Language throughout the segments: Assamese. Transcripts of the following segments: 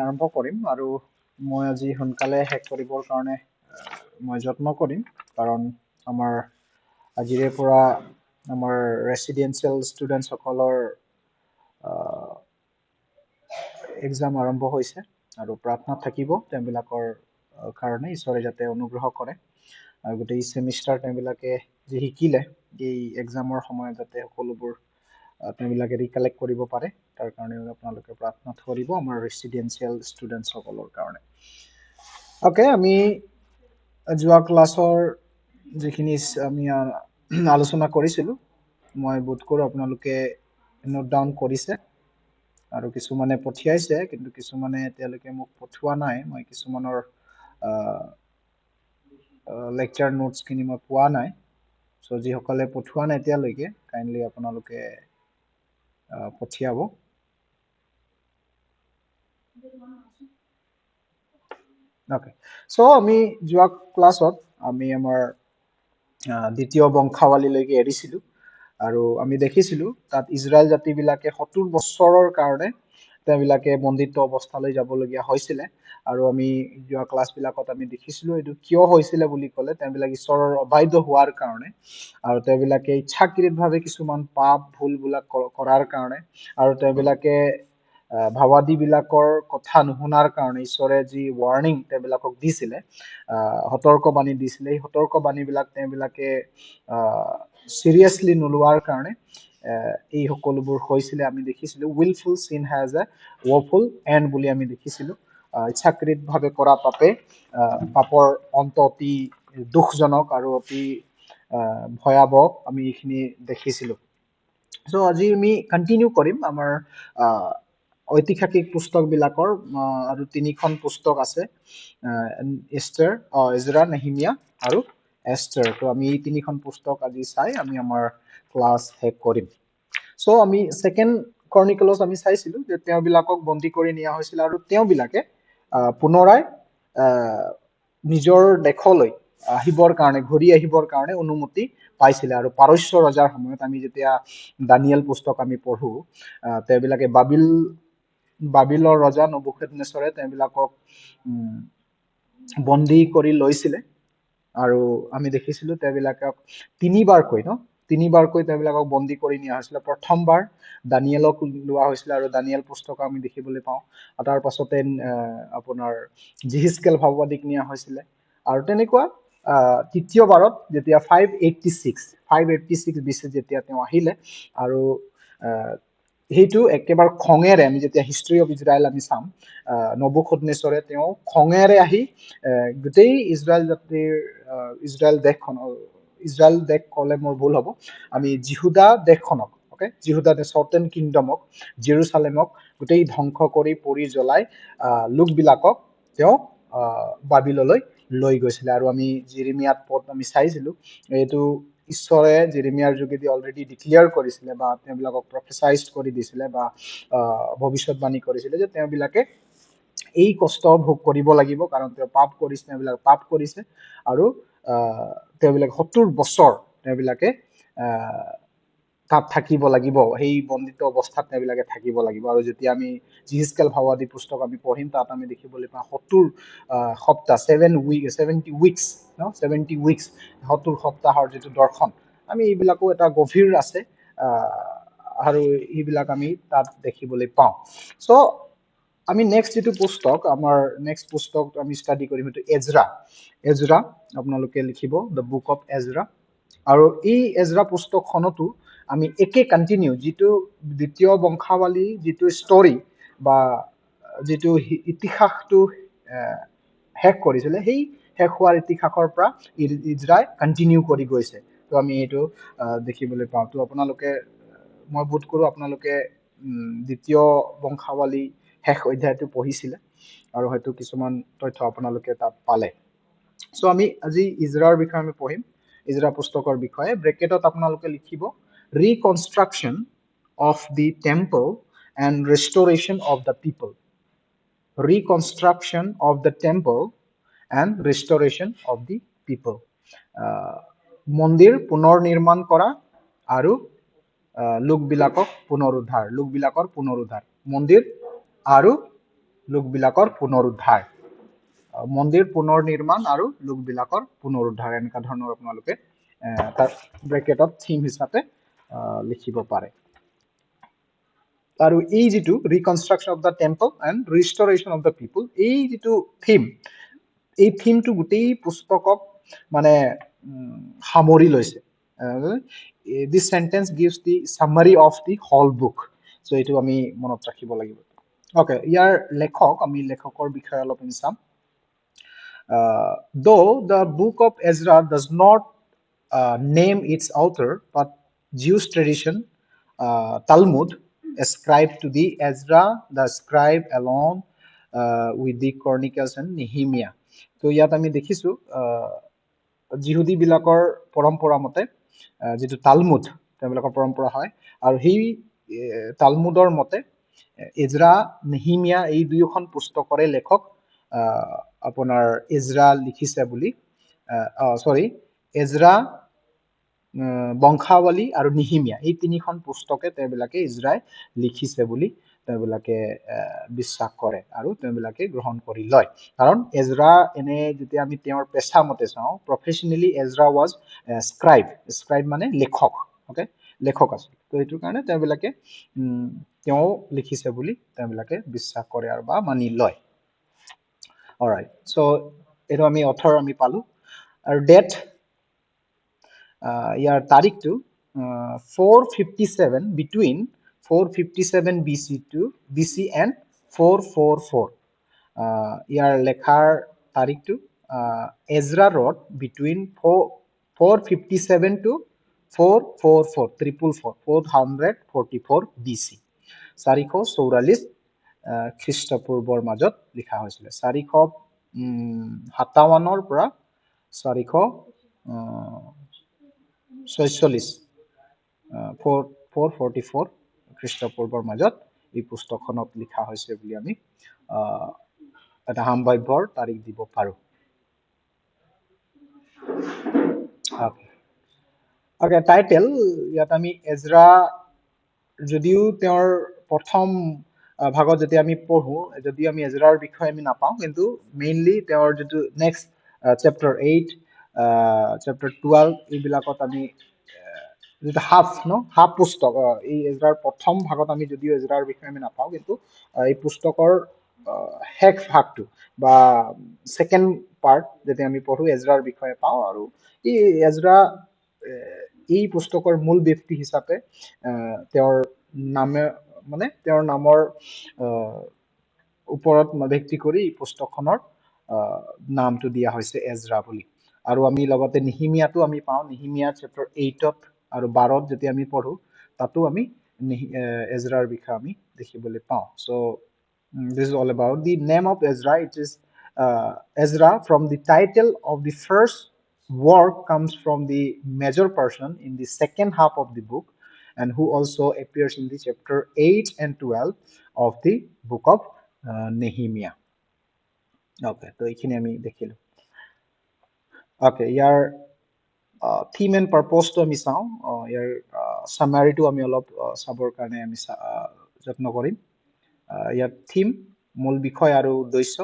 আৰম্ভ কৰিম আৰু মই আজি সোনকালে শেষ কৰিবৰ কাৰণে মই যত্ন কৰিম কাৰণ আমাৰ আজিৰে পৰা আমাৰ ৰেচিডেন্সিয়েল ষ্টুডেন্টছ সকলৰ এক্সাম আৰম্ভ হৈছে আৰু প্ৰাৰ্থনা থাকিব তেওঁলোকৰ কাৰণে ঈশ্বৰে যাতে অনুগ্ৰহ কৰে আৰু গোটেই সেমিষ্টাৰ তেওঁলোকে যে শিকিলে এই এক্সামৰ সময়ত যাতে সকলোবোৰ তেওঁলোকে ৰিকালেক্ট কৰিব পাৰে তাৰ কাৰণে আপোনালোকে প্ৰাৰ্থনা কৰিব আমাৰ ৰেচিডেন্সিয়েল ষ্টুডেন্টছ সকলৰ কাৰণে ওকে আমি যোৱা ক্লাছৰ যিখিনি আমি আলোচনা কৰিছিলোঁ মই বোধ কৰোঁ আপোনালোকে নোট ডাউন কৰিছে আৰু কিছুমানে পঠিয়াইছে কিন্তু কিছুমানে এতিয়ালৈকে মোক পঠোৱা নাই মই কিছুমানৰ লেকচাৰ নোটছখিনি মই পোৱা নাই চ' যিসকলে পঠোৱা নাই এতিয়ালৈকে কাইণ্ডলি আপোনালোকে পঠিয়াব ওকে চ' আমি যোৱা ক্লাছত আমি আমাৰ দ্বিতীয় বংশাৱলীলৈকে এৰিছিলোঁ আৰু আমি দেখিছিলোঁ তাত ইজৰাইল জাতিবিলাকে 70 বছৰৰ কাৰণে তেওঁলোকে বন্দিত্ব অৱস্থালৈ যাবলগীয়া হৈছিলে আৰু আমি যোৱা ক্লাছবিলাকত আমি দেখিছিলোঁ এইটো কিয় হৈছিলে বুলি ক'লে তেওঁলোক ঈশ্বৰৰ অবাধ্য হোৱাৰ কাৰণে আৰু তেওঁলোকে ইচ্ছাকৃতভাৱে কিছুমান পাপ ভুলবিলাক কৰাৰ কাৰণে আৰু তেওঁলোকে ভাৱাদীবিলাকৰ কথা নুশুনাৰ কাৰণে ঈশ্বৰে যি ৱাৰ্ণিং তেওঁলোকক দিছিলে সতৰ্কবাণী দিছিলে এই সতৰ্কবাণীবিলাক তেওঁলোকে চিৰিয়াছলি নোলোৱাৰ কাৰণে এই সকলোবোৰ হৈছিলে আমি দেখিছিলোঁ উইলফুল চিন হেজ এ ৱফুল এণ্ড বুলি আমি দেখিছিলোঁ ইচ্ছাকৃতভাৱে কৰা পাপৰ অন্ত অতি দুখজনক আৰু অতি ভয়াৱহ আমি এইখিনি দেখিছিলোঁ চ' আজি আমি কণ্টিনিউ কৰিম আমাৰ ঐতিহাসিক পুস্তকবিলাকৰ আৰু 3খন পুস্তক আছে এষ্টাৰ ইজৰা নেহেমিয়া আৰু এষ্টাৰ তো আমি এই 3খন পুস্তক আজি চাই আমি আমাৰ ক্লাছ শেষ কৰিম চ' আমি ছেকেণ্ড ক্ৰনিকলত আমি চাইছিলোঁ যে তেওঁবিলাকক বন্দী কৰি নিয়া হৈছিল আৰু তেওঁবিলাকে পুনৰাই নিজৰ দেশলৈ আহিবৰ কাৰণে ঘূৰি আহিবৰ কাৰণে অনুমতি পাইছিলে আৰু পাৰস্য ৰজাৰ সময়ত আমি যেতিয়া দানিয়েল পুস্তক আমি পঢ়ো তেওঁবিলাকে বাবিলৰ ৰজা নবুকদনেছৰে তেওঁবিলাকক বন্দী কৰি লৈছিলে আৰু আমি দেখিছিলোঁ তেওঁবিলাকক তিনিবাৰকৈ তেওঁবিলাকক বন্দী কৰি নিয়া হৈছিলে প্ৰথমবাৰ দানিয়েলক লোৱা হৈছিলে আৰু দানিয়েল পুস্তক আমি দেখিবলৈ পাওঁ তাৰ পাছতে আপোনাৰ জিহিজকেল ভাৱবাদীক নিয়া হৈছিলে আৰু তেনেকুৱা তৃতীয়বাৰত যেতিয়া 586 BC যেতিয়া তেওঁ আহিলে আৰু সেইটো একেবাৰে খঙেৰে আমি যেতিয়া হিষ্ট্ৰী অফ ইজৰাইল আমি চাম নবুকদনেছৰে তেওঁ খঙেৰে আহি গোটেই ইজৰাইল দেশ ক'লে মোৰ ভুল হ'ব আমি জিহুদা দেশখনক জিহুদা সাউথাৰ্ণ কিংডমক জেৰুচালেমক গোটেই ধ্বংস কৰি পৰি জ্বলাই লোকবিলাকক তেওঁ বাবিললৈ লৈ গৈছিলে আৰু আমি জেৰেমিয়াত আমি চাইছিলোঁ এইটো ঈশ্বৰে জেৰেমিয়াৰ যোগেদি অলৰেডি ডিক্লেয়াৰ কৰিছিলে বা তেওঁবিলাকক প্ৰফেচাইজ কৰি দিছিলে বা ভৱিষ্যতবাণী কৰিছিলে যে তেওঁবিলাকে এই কষ্ট ভোগ কৰিব লাগিব কাৰণ তেওঁ পাপ কৰিছে তেওঁবিলাক পাপ কৰিছে আৰু তেওঁবিলাক 70 বছৰ তেওঁবিলাকে তাত থাকিব লাগিব সেই বন্দিত অৱস্থাত তেওঁবিলাকে থাকিব লাগিব আৰু যেতিয়া আমি জিহিজকেল ভাৱবাদী পুস্তক আমি পঢ়িম তাত আমি দেখিবলৈ পাওঁ 70 সপ্তাহ 70 উইকছ 70 সপ্তাহৰ যিটো দৰ্শন আমি এইবিলাকো এটা গভীৰ আছে আৰু এইবিলাক আমি তাত দেখিবলৈ পাওঁ চ' আমি নেক্সট যিটো পুস্তক আমাৰ নেক্সট পুস্তক আমি ষ্টাডি কৰিম এইটো এজৰা আপোনালোকে লিখিব দ্য বুক অফ এজৰা আৰু এই এজৰা পুস্তকখনতো আমি একে কণ্টিনিউ যিটো দ্বিতীয় বংশাৱলী যিটো ষ্টৰী বা যিটো ইতিহাসটো শেষ কৰিছিলে সেই শেষ হোৱাৰ ইতিহাসৰ পৰা ইজৰাই কণ্টিনিউ কৰি গৈছে তো আমি এইটো দেখিবলৈ পাওঁ তো আপোনালোকে মই বোধ কৰোঁ আপোনালোকে দ্বিতীয় বংশাৱলী শেষ অধ্যায়টো পঢ়িছিলে আৰু হয়তো কিছুমান তথ্য আপোনালোকে তাত পালে চ' আমি আজি ইজৰাৰ বিষয়ে আমি পঢ়িম ইজৰা পুস্তকৰ বিষয়ে ব্ৰেকেটত আপোনালোকে লিখিব reconstruction of the temple and restoration of the people reconstruction of the temple and restoration of the people মন্দিৰ পুনৰ নিৰ্মাণ কৰা আৰু লোকবিলাকৰ পুনৰুদ্ধাৰ মন্দিৰ আৰু লোকবিলাকৰ পুনৰুদ্ধাৰ মন্দিৰ পুনৰ নিৰ্মাণ আৰু লোকবিলাকৰ পুনৰুদ্ধাৰ এনেকুৱা ধৰণৰ আপোনালোকে তাৰ ব্ৰেকেটত থিম হিচাপে লিখিব পাৰে আৰু এই যেটো reconstruction of the temple and restoration of the people এই যেটো থিম এই থিমটো গোটেই পুস্তকক মানে সামৰি লৈছে this sentence gives the summary of the whole book so এইটো আমি মনত ৰাখিব লাগিব ওকে ইয়াৰ লেখক আমি লেখকৰ বিষয়ে অলপ চাম though the book of Ezra does not name its author but Jewish tradition Talmud ascribed to the Ezra the scribe along with the Chronicles and Nehemiah so ইয়াত আমি দেখিছো জিহুদী বিলাকৰ পৰম্পৰা মতে যেটো তালমুদ তেওঁলোকৰ পৰম্পৰা হয় আৰু সেই তালমুদৰ মতে ইজৰা নেহিমিয়া এই দুয়োখন পুস্তকৰে লেখক আপোনাৰ ইজৰা লিখিছে বুলি সৰি ইজৰা বংশাৱলী আৰু নিহিমিয়া এই তিনিখন পুস্তকে তেওঁলোকে ইজৰাই লিখিছে বুলি তেওঁলোকে বিশ্বাস কৰে আৰু তেওঁলোকে গ্ৰহণ কৰি লয় কাৰণ এজৰা এনে যেতিয়া আমি তেওঁৰ পেশা মতে চাওঁ প্ৰফেশনালি এজৰা ওয়াজ স্ক্ৰাইব মানে লেখক ওকে লেখক আছিল তো এইটো কাৰণে তেওঁলোকে তেওঁ লিখিছে বুলি তেওঁলোকে বিশ্বাস কৰে আৰু বা মানি লয় অলৰাইট সো এটো আমি অথৰ আমি পালো আৰু ডেট ইয়াৰ তাৰিখটো 457 between 457 BC to BC and 444 ইয়াৰ লেখাৰ তাৰিখটো এজৰা wrote between 457 to 444 BC 444 খ্ৰীষ্টপূৰ্বৰ মাজত লিখা হৈছিল 457 পৰা 446 444 খ্ৰীষ্টপূৰ্বৰ মাজত এই পুস্তকখনত লিখা হৈছে বুলি আমি এটা সম্ভাৱ্যৰ তাৰিখ দিব পাৰো ওকে টাইটেল ইয়াত আমি এজৰা যদিও তেওঁৰ প্ৰথম ভাগত যেতিয়া আমি পঢ়ো যদি আমি এজৰাৰ বিষয়ে আমি নাপাওঁ কিন্তু মেইনলি তেওঁৰ যেটো নেক্সট চেপ্টাৰ 8 চেপ্টাৰ 12 এইবিলাকত আমি যেটা হাফ পুস্তক এই এজৰাৰ প্ৰথম ভাগত আমি যদিও এজৰাৰ বিষয়ে আমি নাপাওঁ কিন্তু এই পুস্তকৰ শেষ ভাগটো বা সেকেন্ড পাৰ্ট যেতিয়া আমি পঢ়ো এজৰাৰ বিষয়ে পাওঁ আৰু এই এজৰা এই পুস্তকৰ মূল ব্যক্তি হিচাপে তেওঁৰ নামে মানে তেওঁৰ নামৰ ওপৰত ভিত্তি কৰি এই পুস্তকখনৰ নামটো দিয়া হৈছে এজৰা বুলি আৰু আমি লগতে নিহিমিয়াটো আমি পাওঁ নিহিমিয়া চেপ্টাৰ 8ত আৰু 12ত যেতিয়া আমি পঢ়ো তাতো আমি এজৰাৰ বিষয়ে আমি দেখিবলৈ পাওঁ so this is all about the name of Ezra it is Ezra from the title of the first work comes from the major person in the second half of the book and who also appears in the chapter 8 and 12 of the book of Nehemiah okay তো এইখিনি আমি দেখিলো okay year theme and purpose to আমি চাওঁ ইয়াৰ summary to আমি অলপ চাবৰ কাৰণে আমি যত্ন কৰিম ইয়াৰ theme মূল বিষয় আৰু উদ্দেশ্য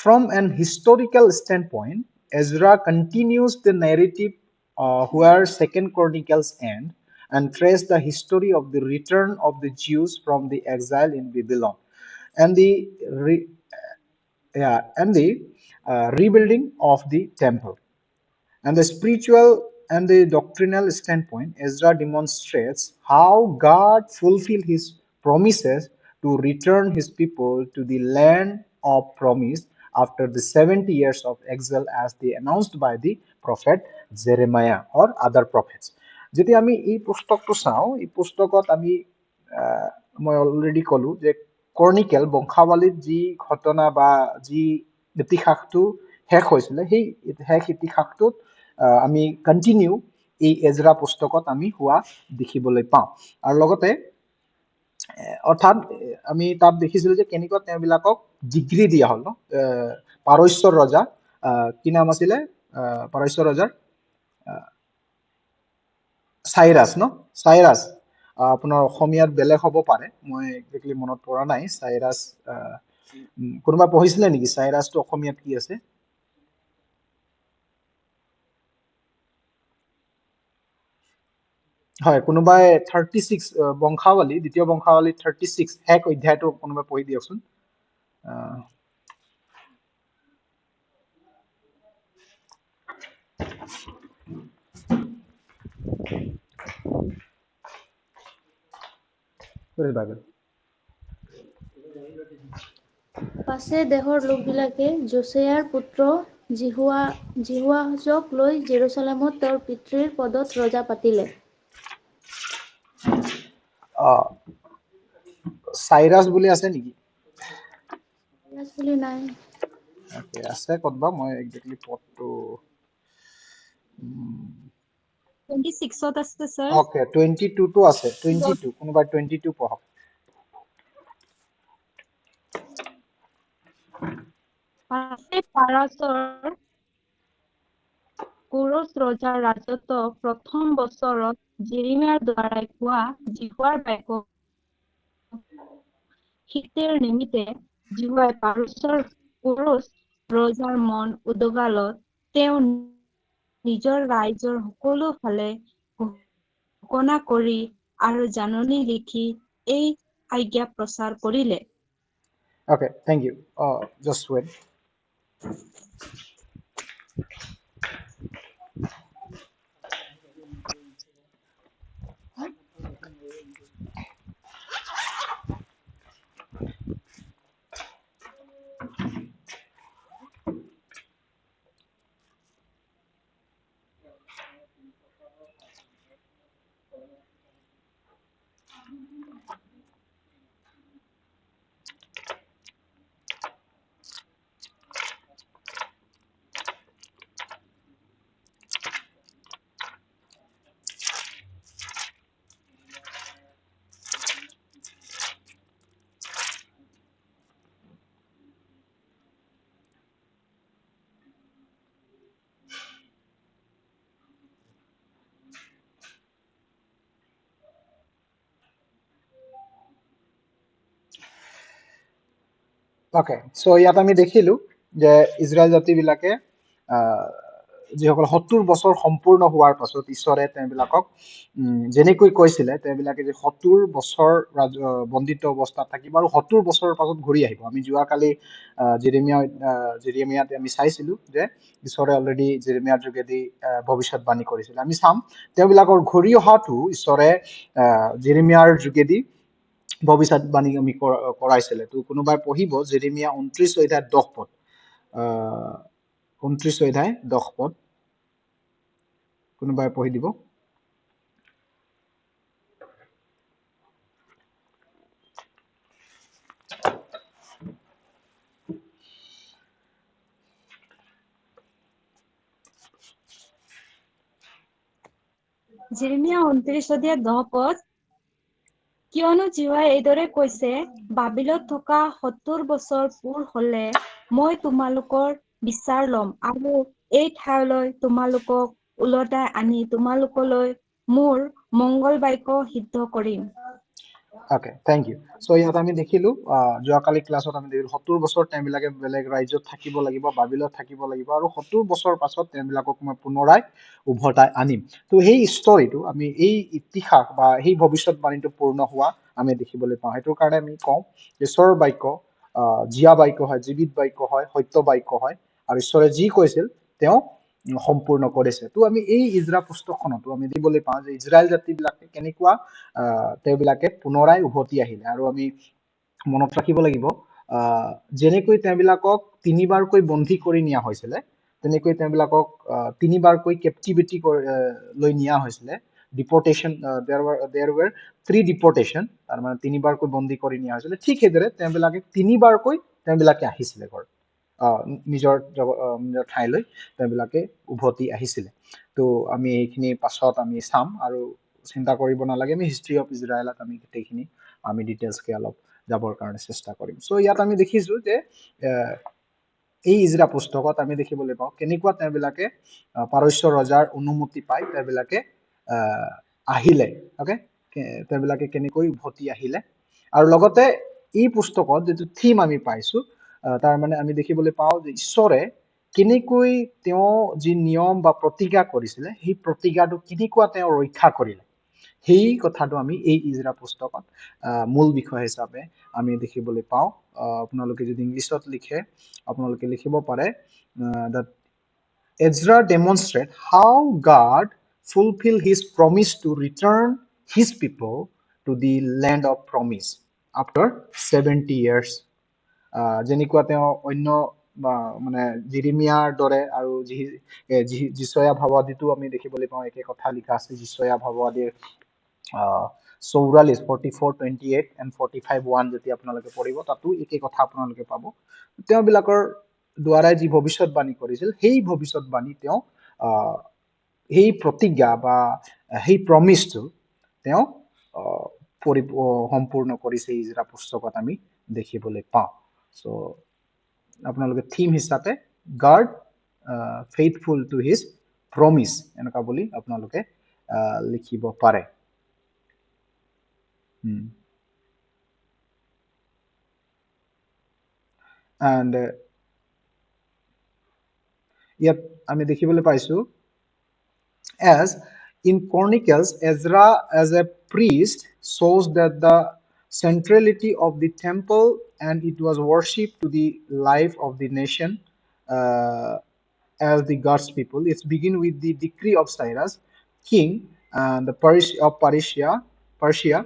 from an historical standpoint Ezra continues the narrative where Second Chronicles end and trace the history of the return of the Jews from the exile in Babylon and the rebuilding of the temple. And the spiritual and the doctrinal standpoint, Ezra demonstrates how God fulfilled his promises to return his people to the land of promise after the 70 years of exile as they announced by the prophet Jeremiah or other prophets. যদি আমি এই পুস্তকটো চাওঁ এই পুস্তকত আমি মই অলৰেডি কলো যে ক্ৰনিকেল বংশাৱলীত যি ঘটনা বা যি ইতিহাসটো শেষ হৈছিল সেই শেষ ইতিহাসটোত আমি কন্টিনিউ এই এজৰা পুস্তকত আমি হোৱা দেখিবলৈ পাওঁ আৰু লগতে অৰ্থাৎ আমি তাত দেখিছিলো যে কেনেকুৱা তেওঁবিলাকক ডিগ্ৰী দিয়া হল পাৰস্যৰ ৰজা কি নাম আছিলে পাৰস্যৰ ৰজাৰ সাইৰাছ আপোনাৰ অসমীয়াত বেলেগ হ'ব পাৰে মই একজেক্টলি মনত পৰা নাই সাইৰাছ কোনোবা পঢ়িছিলে নেকি চাইৰাছটো অসমীয়াত কি আছে হয় কোনোবাই 36 বংশাৱলী দ্বিতীয় বংশাৱলী 36 শেষ অধ্যায়টো কোনোবাই পঢ়ি দিয়কচোন বাইবেল পাছে দেশৰ লোকবিলাকে জোচেয়াৰ পুত্ৰ জিহুৱাহজক লৈ জেৰুচালেমত তেওঁৰ পিতৃৰ পদত ৰজা পাতিলে। চাইৰাছ বুলি আছে নেকি বুলি নাই ওকে আছে কতবা মই এক্স্যাক্টলি পদটো 26ত আছে স্যাৰ ওকে 22 টো আছে 22 কোনোবা 22 পঢ়ক পাছে পাৰাছৰ কুৰুছ ৰজাৰ ৰাজত্ব প্ৰথম বছৰত জেৰেমিয়াৰ দ্বাৰাই কোৱা জিহুৱাৰ বাক্য শীতেৰ নিমিত্তে জিহুৱাই পাৰস্যৰ কুৰুছ ৰজাৰ মন উদগালত তেওঁ নিজৰ ৰাজ্যৰ সকলো ফালে ঘোষণা কৰি আৰু জাননী লিখি এই আজ্ঞা প্ৰচাৰ কৰিলে। Okay, thank you. Just wait. Okay, so ইয়াত আমি দেখিলো যে ইজৰাইল জাতিবিলাকে যিসকল 70 বছৰ সম্পূৰ্ণ হোৱাৰ পাছত ঈশ্বৰে তেওঁবিলাকক যেনেকৈ কৈছিলে তেওঁবিলাকে যে 70 বছৰ বন্দিত্ব অৱস্থাত থাকিব আৰু 70 বছৰৰ পাছত ঘূৰি আহিব আমি যোৱাকালি জেৰেমিয়াত আমি চাইছিলো যে ঈশ্বৰে অলৰেডি জেৰেমিয়াৰ যোগেদি ভৱিষ্যতবাণী কৰিছিল আমি চাম তেওঁবিলাকৰ ঘূৰি অহাটো ঈশ্বৰে জেৰেমিয়াৰ যোগেদি ভৱিষ্যতবাণী আমি কৰাইছিলে তো কোনোবাই পঢ়িব জেৰেমিয়া 29 অধ্যায় 10 পদ 29 অধ্যায় 10 পদ কোনোবাই পঢ়ি দিব জেৰেমিয়া 29 অধ্যায় 10 পদ কিয়নো জিহুৱাই এইদৰে কৈছে বাবিলত থকা 70 বছৰ পূৰ হলে মই তোমালোকৰ বিচাৰ ল'ম আৰু এই ঠাইলৈ তোমালোকক উলটাই আনি তোমালোকলৈ মোৰ মংগল বাক্য সিদ্ধ কৰিম। Okay, thank you. So ইয়াত আমি দেখিলো যোৱাকালি ক্লাছত আমি দেখিলো 70 বছৰ তেওঁবিলাকে বেলেগ ৰাজ্যত থাকিব লাগিব বাবিলত থাকিব লাগিব আৰু 70 বছৰ পাছত তেওঁবিলাকক মই পুনৰাই উভতাই আনিম তো সেই ষ্টৰীটো আমি এই ইতিহাস বা সেই ভৱিষ্যতবাণীটো পূৰ্ণ হোৱা আমি দেখিবলৈ পাওঁ সেইটোৰ কাৰণে আমি কওঁ ঈশ্বৰৰ বাক্য জীয়া বাক্য হয় জীৱিত বাক্য হয় সত্য বাক্য হয় আৰু ঈশ্বৰে যি কৈছিল তেওঁ সম্পূৰ্ণ কৰিছে তো আমি এই ইজৰা পুস্তকখনতো আমি দেখিবলৈ পাওঁ যে ইজৰাইল জাতিবিলাকে কেনেকুৱা তেওঁবিলাকে পুনৰাই উভতি আহিলে আৰু আমি মনত ৰাখিব লাগিব যেনেকৈ তেওঁবিলাকক তিনিবাৰকৈ বন্দী কৰি নিয়া হৈছিলে তেনেকৈ তেওঁবিলাকক তিনিবাৰকৈ কেপটিভিটি লৈ নিয়া হৈছিলে ডিপৰ্টেশ্যন there were 3 ডিপৰ্টেশ্যন তাৰ মানে তিনিবাৰকৈ বন্দী কৰি নিয়া হৈছিলে ঠিক সেইদৰে তেওঁবিলাকে তিনিবাৰকৈ তেওঁবিলাকে আহিছিলে ঘৰ নিজৰ ঠাইলৈ তেওঁবিলাকে উভতি আহিছিলে তো আমি এইখিনি পাছত আমি চাম আৰু চিন্তা কৰিব নালাগে আমি হিষ্ট্ৰী অফ ইজৰাইলত আমি গোটেইখিনি আমি ডিটেইলছকে অলপ যাবৰ কাৰণে চেষ্টা কৰিম সো ইয়াত আমি দেখিছো যে এই ইজৰা পুস্তকত আমি দেখিবলৈ পাওঁ কেনেকুৱা তেওঁবিলাকে পাৰস্য ৰজাৰ অনুমতি পাই তেওঁবিলাকে আহিলে ওকে তেওঁবিলাকে কেনেকৈ উভতি আহিলে আৰু লগতে এই পুস্তকত যেটো থিম আমি পাইছো তাৰ মানে আমি দেখিবলৈ পাওঁ যে ঈশ্বৰে কেনেকৈ তেওঁ যি নিয়ম বা প্ৰতিজ্ঞা কৰিছিলে সেই প্ৰতিজ্ঞাটো কেনেকুৱা তেওঁ ৰক্ষা কৰিলে সেই কথাটো আমি এই ইজৰা পুস্তকত মূল বিষয় হিচাপে আমি দেখিবলৈ পাওঁ আপোনালোকে যদি ইংলিছত লিখে আপোনালোকে লিখিব পাৰে that Ezra demonstrates how God fulfilled his promise to return his people to the land of promise after 70 years. যেনেকুৱা তেওঁ অন্য মানে জিৰিমিয়াৰ দৰে আৰু যিছয়া ভাৱবাদীতো আমি দেখিবলৈ পাওঁ একে কথা লিখা আছে যিছয়া ভাৱবাদীৰ 44 44 28 and 45 1 যেতিয়া আপোনালোকে পঢ়িব তাতো একে কথা আপোনালোকে পাব তেওঁবিলাকৰ দ্বাৰাই যি ভৱিষ্যতবাণী কৰিছিল সেই ভৱিষ্যতবাণী তেওঁ সেই প্ৰতিজ্ঞা বা সেই প্ৰমিছটো তেওঁ সম্পূৰ্ণ কৰিছে ইজৰা পুস্তকত আমি দেখিবলৈ পাওঁ সো আপোনালোকে থিম হিচাপে guard faithful to his promise এনেকা বুলি আপোনালোকে লিখিব পাৰে and ইয়াত আমি দেখিবলৈ পাইছো as in Chronicles Ezra as a priest shows that the centrality of the temple and it was worship to the life of the nation as the God's people. It's begin with the decree of Cyrus, king and the Persia,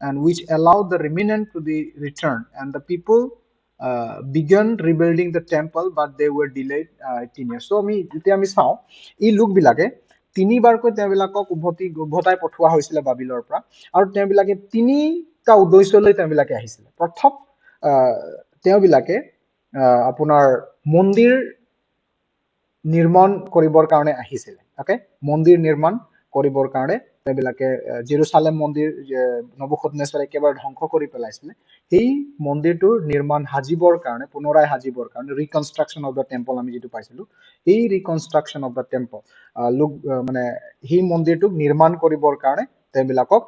and which allowed the remnant to the return, and the people began rebuilding the temple, but they were delayed 18 years. So যেতিয়া আমি চাওঁ এই লোকবিলাকে তিনিবাৰকৈ তেওঁবিলাকক উভতাই পঠোৱা হৈছিলে বাবিলৰ পৰা আৰু তেওঁবিলাকে তিনিটা উদ্দেশ্যলৈ তেওঁবিলাকে আহিছিলে প্ৰথম তেওঁবিলাকে আপোনাৰ মন্দিৰ নিৰ্মাণ কৰিবৰ কাৰণে আহিছিলে ওকে মন্দিৰ নিৰ্মাণ কৰিবৰ কাৰণে তেওঁবিলাকে জেৰুসালেম মন্দিৰ নবুখদনেছৰে একেবাৰে ধ্বংস কৰি পেলাইছিলে সেই মন্দিৰটোৰ নিৰ্মাণ হাজিবৰ কাৰণে পুনৰাই হাজিবৰ কাৰণে ৰিকনষ্ট্ৰাকচন অফ দ্য টেম্পল আমি যেটো পাইছিলো এই ৰিকনষ্ট্ৰাকচন অফ দ্য টেম্পল লোক মানে সেই মন্দিৰটোক নিৰ্মাণ কৰিবৰ কাৰণে তেওঁবিলাকক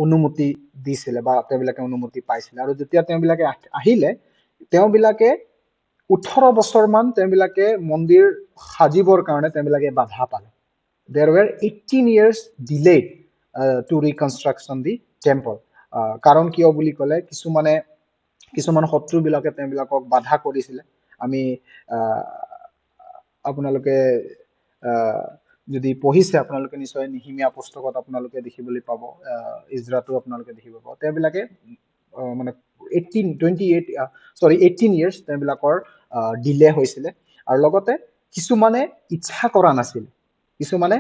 অনুমতি দিছিলে বা তেওঁবিলাকে অনুমতি পাইছিলে আৰু যেতিয়া তেওঁবিলাকে আহিলে তেওঁবিলাকে 18 বছৰ মান তেওঁবিলাকে মন্দিৰ সাজিবৰ কাৰণে তেওঁবিলাকে বাধা পালে there were 18 years delayed to reconstruction the temple কাৰণ কিয় বুলি ক'লে কিছুমান শত্ৰুবিলাকে তেওঁবিলাকক বাধা কৰিছিলে আমি আপোনালোকে যদি পঢ়িছে আপোনালোকে নিশ্চয় নিহিমিয়া পুস্তকত আপোনালোকে দেখিবলৈ পাব ইজৰাটো আপোনালোকে দেখিব পাব তেওঁবিলাকে মানে 18 years তেওঁবিলাকৰ ডিলে হৈছিলে আৰু লগতে কিছুমানে ইচ্ছা কৰা নাছিল কিছুমানে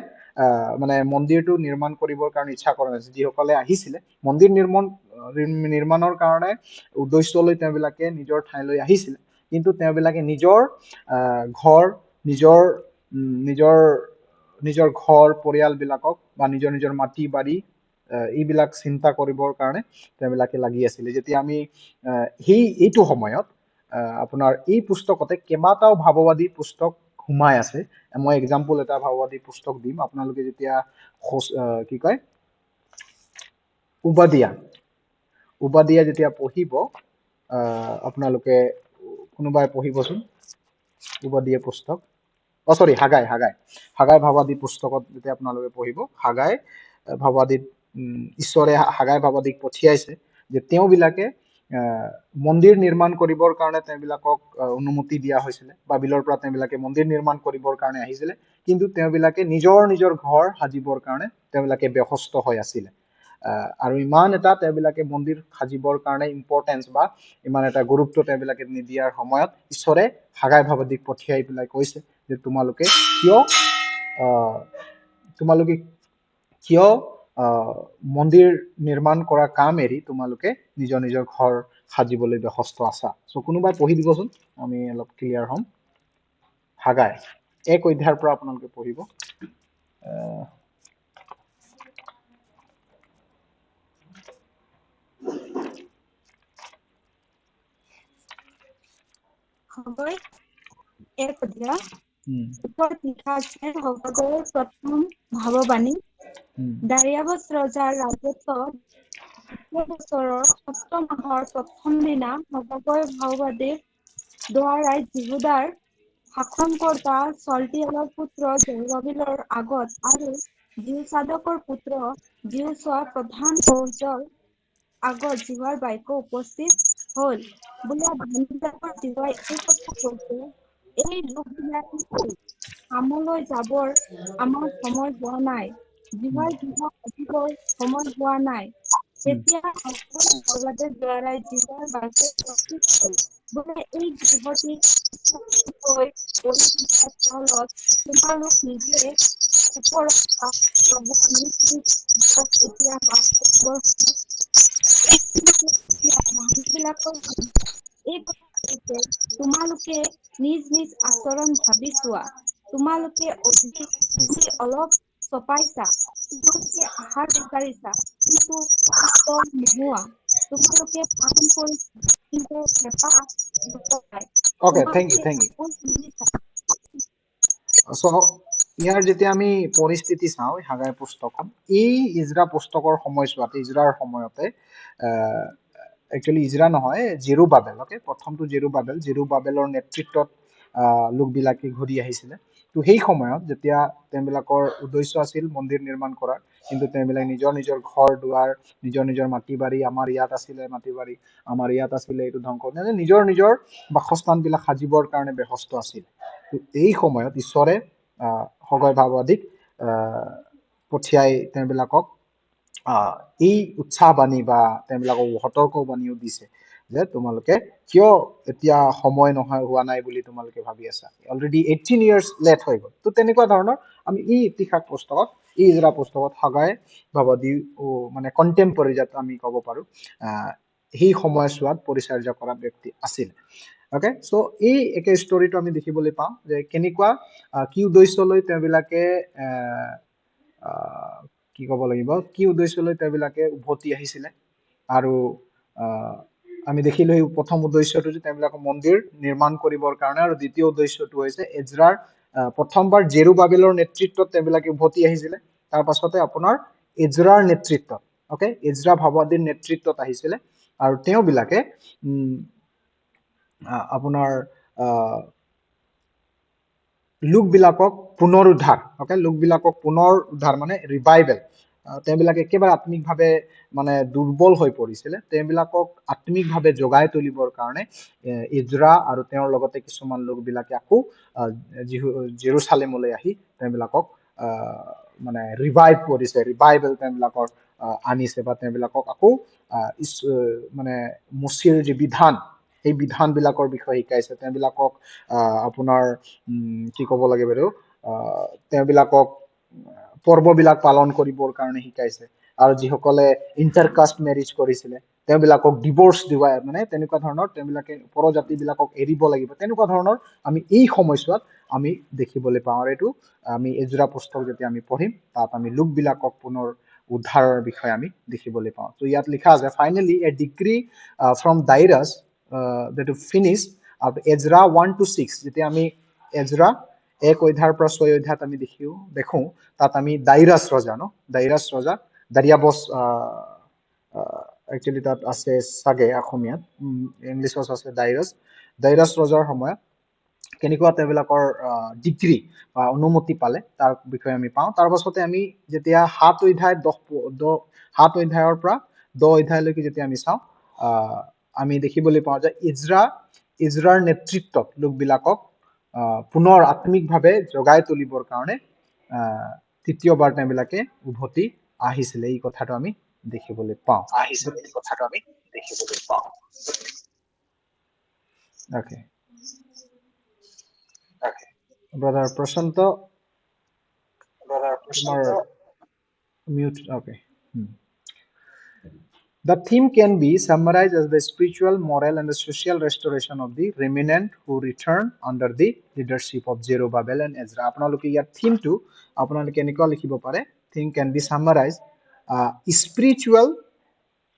মানে মন্দিৰটো নিৰ্মাণ কৰিবৰ কাৰণে ইচ্ছা কৰা নাছিল যিসকলে আহিছিলে মন্দিৰ নিৰ্মাণৰ কাৰণে উদ্দেশ্যলৈ তেওঁবিলাকে নিজৰ ঠাইলৈ আহিছিলে কিন্তু তেওঁবিলাকে নিজৰ ঘৰ নিজৰ ঘৰ পৰিয়ালবিলাকক বা নিজৰ মাটি বাৰী এইবিলাক চিন্তা কৰিবৰ কাৰণে তেওঁবিলাকে লাগি আছিল যেতিয়া আমি এইটো সময়ত আপোনাৰ এই পুস্তকতে কেবাটাও ভাৱবাদী পুস্তক ঘুমাই আছে মই এক্সাম্পল এটা ভাৱবাদী পুস্তক দিম আপোনালোকে যেতিয়া কি কয় উবাদিয়া যেতিয়া পঢ়িব আপোনালোকে কোনোবাই পঢ়িবচোন উবাদিয়া পুস্তক সৰি হাগাই ভাৱবাদী পুস্তকত যেতিয়া আপোনালোকে পঢ়িব হাগাই ভাৱবাদীত ঈশ্বৰে হাগাই ভাৱবাদীক পঠিয়াইছে যে তেওঁবিলাকে মন্দিৰ নিৰ্মাণ কৰিবৰ কাৰণে তেওঁবিলাকক অনুমতি দিয়া হৈছিলে বাবিলৰ পৰা তেওঁবিলাকে মন্দিৰ নিৰ্মাণ কৰিবৰ কাৰণে আহিছিলে কিন্তু তেওঁবিলাকে নিজৰ ঘৰ সাজিবৰ কাৰণে তেওঁবিলাকে ব্যস্ত হৈ আছিল আৰু ইমান এটা তেওঁবিলাকে মন্দিৰ সাজিবৰ কাৰণে ইম্পৰ্টেন্স বা ইমান এটা গুৰুত্ব তেওঁবিলাকে নিদিয়াৰ সময়ত ঈশ্বৰে হাগাই ভাৱবাদীক পঠিয়াই পেলাই কৈছে যে তোমালোকে কিয় মন্দিৰ নিৰ্মাণ কৰা কাম এৰি তোমালোকে নিজৰ ঘৰ সাজিবলৈ ব্যস্ত আছা সো কোনোবাই পঢ়ি দিবচোন আমি অলপ ক্লিয়াৰ হ'ম হাগাই 1 অধ্যায়ৰ পৰা আপোনালোকে পঢ়িব হাগাই 1 অধ্যায় ওপৰত লিখা আছে হাগাইৰ প্ৰথম ভাৱবাণী দাৰিয়াবছ ৰজাৰ ৰাজত্বত বছৰৰ ৭ মাহৰ প্ৰথম দিনা নৱকৈ মাওবাদীৰ দ্বাৰাই জিহুদাৰ শাসনকৰ্তা চলটিয়েলৰ পুত্ৰ জেৰুবাবেলৰ আগত আৰু জিহুচাদকৰ পুত্ৰ জিহুচোৱা প্ৰধান পুৰোহিতৰ আগত জিহুৱাৰ বাক্য উপস্থিত হ'ল। বোলে মানুহবিলাকৰ জিহুৱাই এই কথা কৈছে, এই লোকবিলাকে কোন? কামলৈ যাবৰ আমাৰ সময় হোৱা নাই। জিহুৱাই জিহুৱাক সুধিবৰ সময় হোৱা নাই। তেতিয়া মাওবাদীৰ দ্বাৰাই জিহুৱাৰ বাক্য উপস্থিত হ'ল। বোলে এই গৃহটি কৈ পৰিচাৰ তলত তোমালোক নিজে ওপৰত প্ৰভু নিজ নিজ ঘৰত এতিয়া বাস কৰিবৰ মানুহবিলাকৰ এই কথা কৈছে, তোমালোকে নিজ নিজ আচৰণ ভাবি চোৱা। তোমালোকে অধিক তুমি অলপ চপাইছা, তোমালোকে আহাৰ বিচাৰিছা, কিন্তু পুষ্ট নোহোৱা। তোমালোকে পান কৰিছা, কিন্তু হেঁপাহ নপলায়। Okay, thank you, তোমালোকে thank you. কাপোৰ পিন্ধিছা। So, ইয়াৰ যেতিয়া আমি পৰিস্থিতি চাওঁ হাগাই পুস্তকত, এই ইজৰা পুস্তকৰ সময়ছোৱাতে ইজৰাৰ সময়তে একচুৱেলি ইজৰা নহয় জেৰুবাবেল, অকে, প্ৰথমটো জেৰুবাবেলৰ নেতৃত্বত লোকবিলাকে ঘূৰি আহিছিলে। তো সেই সময়ত যেতিয়া তেওঁবিলাকৰ উদ্দেশ্য আছিল মন্দিৰ নিৰ্মাণ কৰাৰ, কিন্তু তেওঁবিলাক নিজৰ নিজৰ ঘৰ দুৱাৰ, নিজৰ নিজৰ মাটি বাৰী, আমাৰ ইয়াত আছিলে মাটি বাৰী, আমাৰ ইয়াত আছিলে এইটো ধ্বংস, নিজৰ নিজৰ বাসস্থানবিলাক সাজিবৰ কাৰণে ব্যস্ত আছিল। তো এই সময়ত ঈশ্বৰে সগয় ভাৱবাদীক পঠিয়াই তেওঁবিলাকক এই উৎসাহবাণী বা তেওঁবিলাকক সতৰ্কবাণীও দিছে যে তোমালোকে কিয় এতিয়া সময় নহয় হোৱা নাই বুলি তোমালোকে ভাবি আছা, অলৰেডি 18 years লেট হৈ গ'ল। তো তেনেকুৱা ধৰণৰ আমি এই ইতিহাস পুস্তকত, এই ইজৰা পুস্তকত সগাই ভাৱবাদী মানে কণ্টেম্পৰাৰী যাতে আমি ক'ব পাৰো সেই সময়ছোৱাত পৰিচৰ্যা কৰা ব্যক্তি আছিল। অকে, চ' এই একে ষ্টৰিটো আমি দেখিবলৈ পাওঁ যে কেনেকুৱা কি উদ্দেশ্যলৈ তেওঁবিলাকে কি ক'ব লাগিব, কি উদ্দেশ্যলৈ তেওঁবিলাকে উভতি আহিছিলে। আৰু আমি দেখিলো সেই প্ৰথম উদ্দেশ্যটো যে তেওঁবিলাকৰ মন্দিৰ নিৰ্মাণ কৰিবৰ কাৰণে, আৰু দ্বিতীয় উদ্দেশ্যটো হৈছে এজৰাৰ প্ৰথমবাৰ জেৰুবাবেলৰ নেতৃত্বত তেওঁবিলাকে উভতি আহিছিলে। তাৰ পাছতে আপোনাৰ এজৰাৰ নেতৃত্বত, অকে, এজৰা ভাৱবাদীৰ নেতৃত্বত আহিছিলে। আৰু তেওঁবিলাকে আপোনাৰ লোকবিলাকক পুনৰুদ্ধাৰ, অকে, লোকবিলাকক পুনৰ উদ্ধাৰ মানে ৰিভাইভেল, তেওঁবিলাক একেবাৰে আত্মিকভাৱে মানে দুৰ্বল হৈ পৰিছিলে, তেওঁবিলাকক আত্মিকভাৱে জগাই তুলিবৰ কাৰণে ইজৰা আৰু তেওঁৰ লগতে কিছুমান লোকবিলাকে আকৌ জেৰুচালেমলৈ আহি তেওঁবিলাকক মানে ৰিভাইভ কৰিছে, ৰিভাইভেল তেওঁবিলাকৰ আনিছে, বা তেওঁবিলাকক আকৌ মানে মচিৰ যি বিধান, সেই বিধানবিলাকৰ বিষয়ে শিকাইছে, তেওঁবিলাকক আপোনাৰ কি ক'ব লাগে বাৰু, তেওঁবিলাকক পৰ্ববিলাক পালন কৰিবৰ কাৰণে শিকাইছে। আৰু যিসকলে ইণ্টাৰকাষ্ট মেৰিজ কৰিছিলে তেওঁবিলাকক ডিভোৰ্চ দিবা, মানে তেনেকুৱা ধৰণৰ তেওঁবিলাকে পৰজাতিবিলাকক এৰিব লাগিব, তেনেকুৱা ধৰণৰ আমি এই সময়ছোৱাত আমি দেখিবলৈ পাওঁ। আৰু এইটো আমি এজৰা পুস্তক যেতিয়া আমি পঢ়িম তাত আমি লোকবিলাকক পুনৰ উদ্ধাৰৰ বিষয়ে আমি দেখিবলৈ পাওঁ। তো ইয়াত লিখা আছে finally a decree from Darius that finish Ezra 1 to 6, যেতিয়া আমি এজৰা 1 অধ্যায়ৰ পৰা 6 অধ্যায়ত আমি দেখো তাত আমি ডাইৰাছ ৰজা দাৰিয়াবছ একচুৱেলি তাত আছে চাগে অসমীয়াত, ইংলিছত আছে ডাইৰাছ ৰজাৰ সময়ত কেনেকুৱা তেওঁবিলাকৰ ডিগ্ৰী বা অনুমতি পালে তাৰ বিষয়ে আমি পাওঁ। তাৰ পাছতে আমি যেতিয়া 7 অধ্যায়ৰ পৰা 10 অধ্যায়লৈকে যেতিয়া আমি চাওঁ, আমি দেখিবলৈ পাওঁ যে ইজৰাৰ নেতৃত্বত লোকবিলাকক পুনৰ আত্মিকভাৱে জগাই তুলিবৰ কাৰণে তৃতীয়বাৰ তেওঁবিলাকে উভতি আহিছিলে, এই কথাটো আমি দেখিবলৈ পাওঁ। Okay. Brother Prashanto, mute. Okay. The theme can be summarized as the spiritual, moral, and the social restoration of the remnant who return under the leadership of Zerubbabel and Ezra. আপোনালোকে ইয়াৰ থিমটো আপোনালোকে এনেকুৱা লিখিব পাৰে, theme can be summarized spiritual,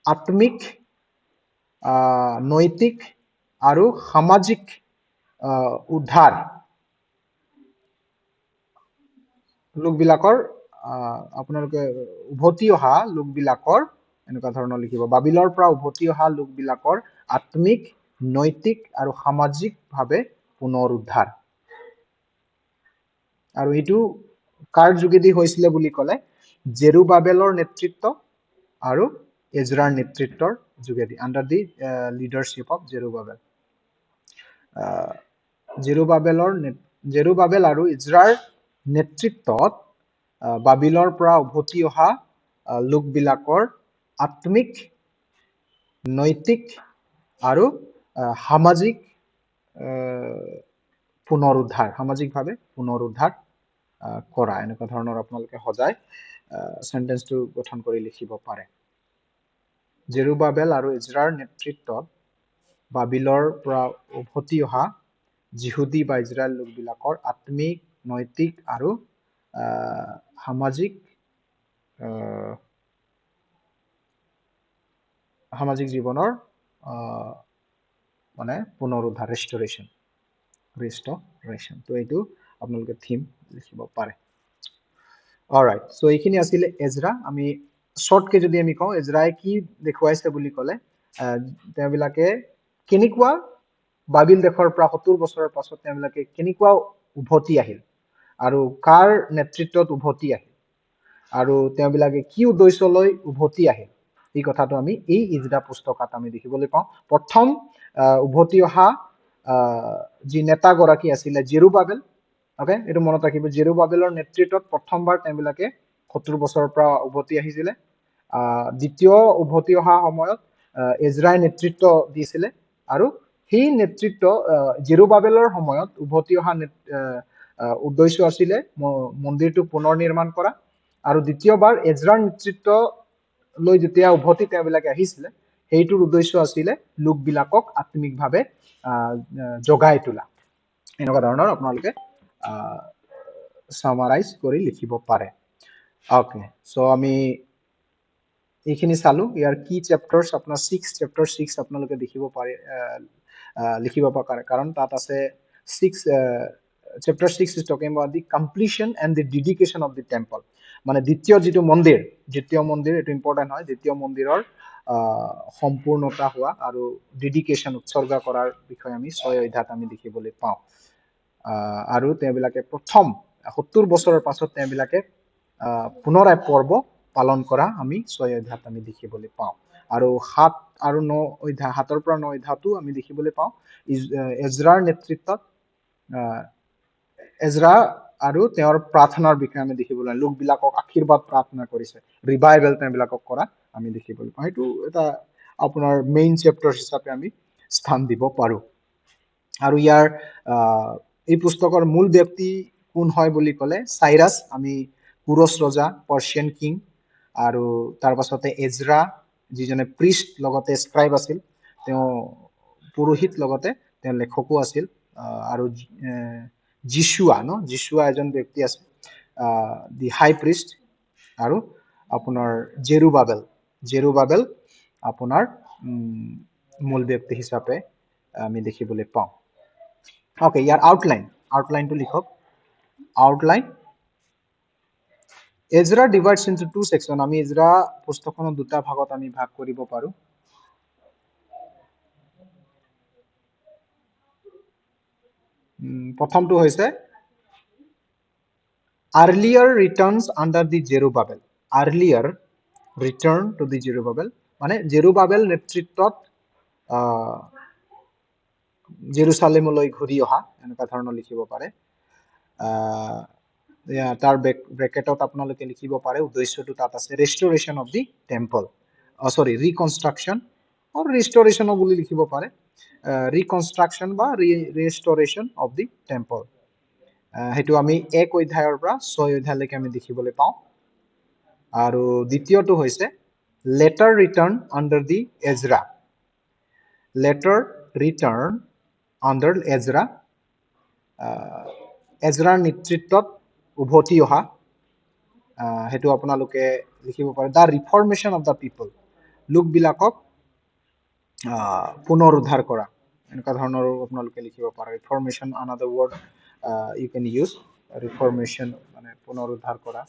আত্মিক, নৈতিক আৰু সামাজিক উদ্ধাৰ লোকবিলাকৰ আপোনালোকে উভতি অহা লোকবিলাকৰ এনেকুৱা ধৰণৰ লিখিব বাবিলৰ পৰা উভতি অহা লোকবিলাকৰ আত্মিক নৈতিক আৰু সামাজিকভাৱে পুনৰ উদ্ধাৰ আৰু এইটো কাৰ যোগেদি হৈছিলে বুলি ক'লে জেৰুবাবেলৰ নেতৃত্ব আৰু এজৰাৰ নেতৃত্বৰ যোগেদি আণ্ডাৰ দি লিডাৰশ্বিপ অফ জেৰুবাবেল জেৰুবাবেল আৰু ইজৰাৰ নেতৃত্বত বাবিলৰ পৰা উভতি অহা লোকবিলাকৰ আত্মিক নৈতিক আৰু সামাজিক পুনৰুদ্ধাৰ সামাজিকভাৱে পুনৰুদ্ধাৰ কৰা এনেকুৱা ধৰণৰ আপোনালোকে সজাই সেন্টেন্সটো গঠন কৰি লিখিব পাৰে জেৰুবাবেল আৰু ইজৰাৰ নেতৃত্বত বাবিলৰ পৰা উভতি অহা যিহুদী বা ইজৰাইল লোকবিলাকৰ আত্মিক নৈতিক আৰু সামাজিক জীৱনৰ মানে পুনৰুদ্ধাৰ ৰেষ্টৰেশ্যন তো এইটো আপোনালোকে থিম লিখিব পাৰে অলৰাইট সো এইখিনি আছিল এজৰা আমি শৰ্টকে যদি আমি কওঁ এজৰাই কি দেখুৱাইছে বুলি ক'লে তেওঁবিলাকে কেনেকুৱা বাবিল দেশৰ পৰা 70 বছৰৰ পাছত তেওঁবিলাকে কেনেকুৱা উভতি আহিল আৰু কাৰ নেতৃত্বত উভতি আহিল আৰু তেওঁবিলাকে কি উদ্দেশ্য লৈ উভতি আহিল এই কথাটো আমি এই ইজৰা পুস্তকত আমি দেখিবলৈ পাওঁ প্ৰথম উভতি অহা যি নেতা গৰাকী আছিল জেৰুবাবেল ওকে এটো মনত ৰাখিব জেৰুবাবেলৰ নেতৃত্বত প্ৰথমবাৰ তেওঁবিলাকে 70 বছৰৰ পৰা উভতি আহিছিলে দ্বিতীয় উভতি অহা সময়ত এজৰাই নেতৃত্ব দিছিলে আৰু সেই নেতৃত্ব জেৰুবাবেলৰ সময়ত উভতি অহা উদ্দেশ্য আছিল মন্দিৰটো পুনৰ নিৰ্মাণ কৰা আৰু দ্বিতীয়বাৰ এজৰাৰ নেতৃত্ব লৈ যেতিয়া উভতি তেওঁবিলাকে আহিছিলে সেইটোৰ উদ্দেশ্য আছিল লোকবিলাকক আত্মিকভাৱে জগাই তোলা এনেকুৱা ধৰণৰ আপোনালোকে সামাৰাইজ কৰি লিখিব পাৰে ওকে সো আমি এইখিনি চালো ইয়াৰ কি চেপ্টাৰছ আপোনাৰ 6 চেপ্টাৰ 6 আপোনালোকে দেখিব পাৰে লিখিব পাৰে কাৰণ তাত আছে 6 chapter 6 is talking about the completion and the dedication of the temple মানে দ্বিতীয় যেটো মন্দিৰ এটো ইম্পৰ্টেন্ট হয় দ্বিতীয় মন্দিৰৰ সম্পূৰ্ণতা হোৱা আৰু ডেডিকেশন উৎসৰ্গা কৰাৰ বিষয়ে আমি 6 অধ্যায়ত আমি দেখিবলৈ পাওঁ আৰু তেওঁবিলাকে প্ৰথম 70 বছৰৰ পাছত তেওঁবিলাকে পুনৰাই পৰ্ব পালন কৰা আমি 6 অধ্যায়ত আমি দেখিবলৈ পাওঁ আৰু 7 আৰু 9 অধ্যায় 7 ৰ পৰা 9 অধ্যায়টো আমি দেখিবলৈ পাওঁ এজৰাৰ নেতৃত্বত এজৰা আৰু তেওঁৰ প্ৰাৰ্থনাৰ বিষয়ে আমি দেখিবলৈ লোকবিলাকক আশীৰ্বাদ প্ৰাৰ্থনা কৰিছে ৰিভাইভেল তেওঁবিলাকক কৰা আমি দেখিবলৈ পাওঁ এইটো এটা আপোনাৰ মেইন চেপ্টাৰ হিচাপে আমি স্থান দিব পাৰো আৰু ইয়াৰ এই পুস্তকৰ মূল ব্যক্তি কোন হয় বুলি ক'লে সাইৰাছ আমি কুৰছ ৰজা পাৰ্চিয়ান কিং আৰু তাৰ পাছতে এজৰা যিজনে প্ৰিষ্ট লগতে স্ক্ৰাইব আছিল তেওঁ পুৰোহিত লগতে তেওঁ লেখকো আছিল আৰু যিশুৱা এজন ব্যক্তি আছে দি হাই প্ৰিষ্ট আৰু আপোনাৰ জেৰুবাবেল আপোনাৰ মূল ব্যক্তি হিচাপে আমি দেখিবলৈ পাওঁ ওকে ইয়াৰ আউটলাইনটো লিখক outline Ezra divides into two section আমি এজৰা পুস্তকখনৰ দুটা ভাগত আমি ভাগ কৰিব পাৰো প্ৰথমটো হৈছে earlier returns under the Zerubbabel earlier return to the Zerubbabel মানে জেৰুবাবেল নেতৃত্বত জেৰুসালেমলৈ ঘূৰি অহা এনেকুৱা ধৰণৰ লিখিব পাৰে তাৰ ব্ৰেকেটত আপোনালোকে লিখিব পাৰে উদ্দেশ্যটো তাত আছে ৰেষ্টৰেশ্যন অফ দি টেম্পল ৰিকনষ্ট্ৰাকচন অৰ ৰেষ্টৰেশ্যন বুলি লিখিব পাৰে ৰিকনষ্ট্ৰাকচন বা ৰেষ্টৰেশ্যন অফ দি টেম্পল হেতু আমি 1 অধ্যায়ৰ পৰা 6 অধ্যায়লৈকে আমি দেখিবলৈ পাওঁ আৰু দ্বিতীয়টো হৈছে লেটাৰ ৰিটাৰ্ণ আন্ডাৰ দি এজৰা এজৰাৰ নেতৃত্বত উভতি অহা হেতু আপোনালোকে লিখিব পাৰে দা ৰিফৰ্মেশ্যন অফ দা পিপল লোকবিলাকক পুনৰুদ্ধাৰ কৰা এনেকুৱা ধৰণৰ আপোনালোকে লিখিব পাৰে reformation another word you can use reformation মানে পুনৰুদ্ধাৰ কৰা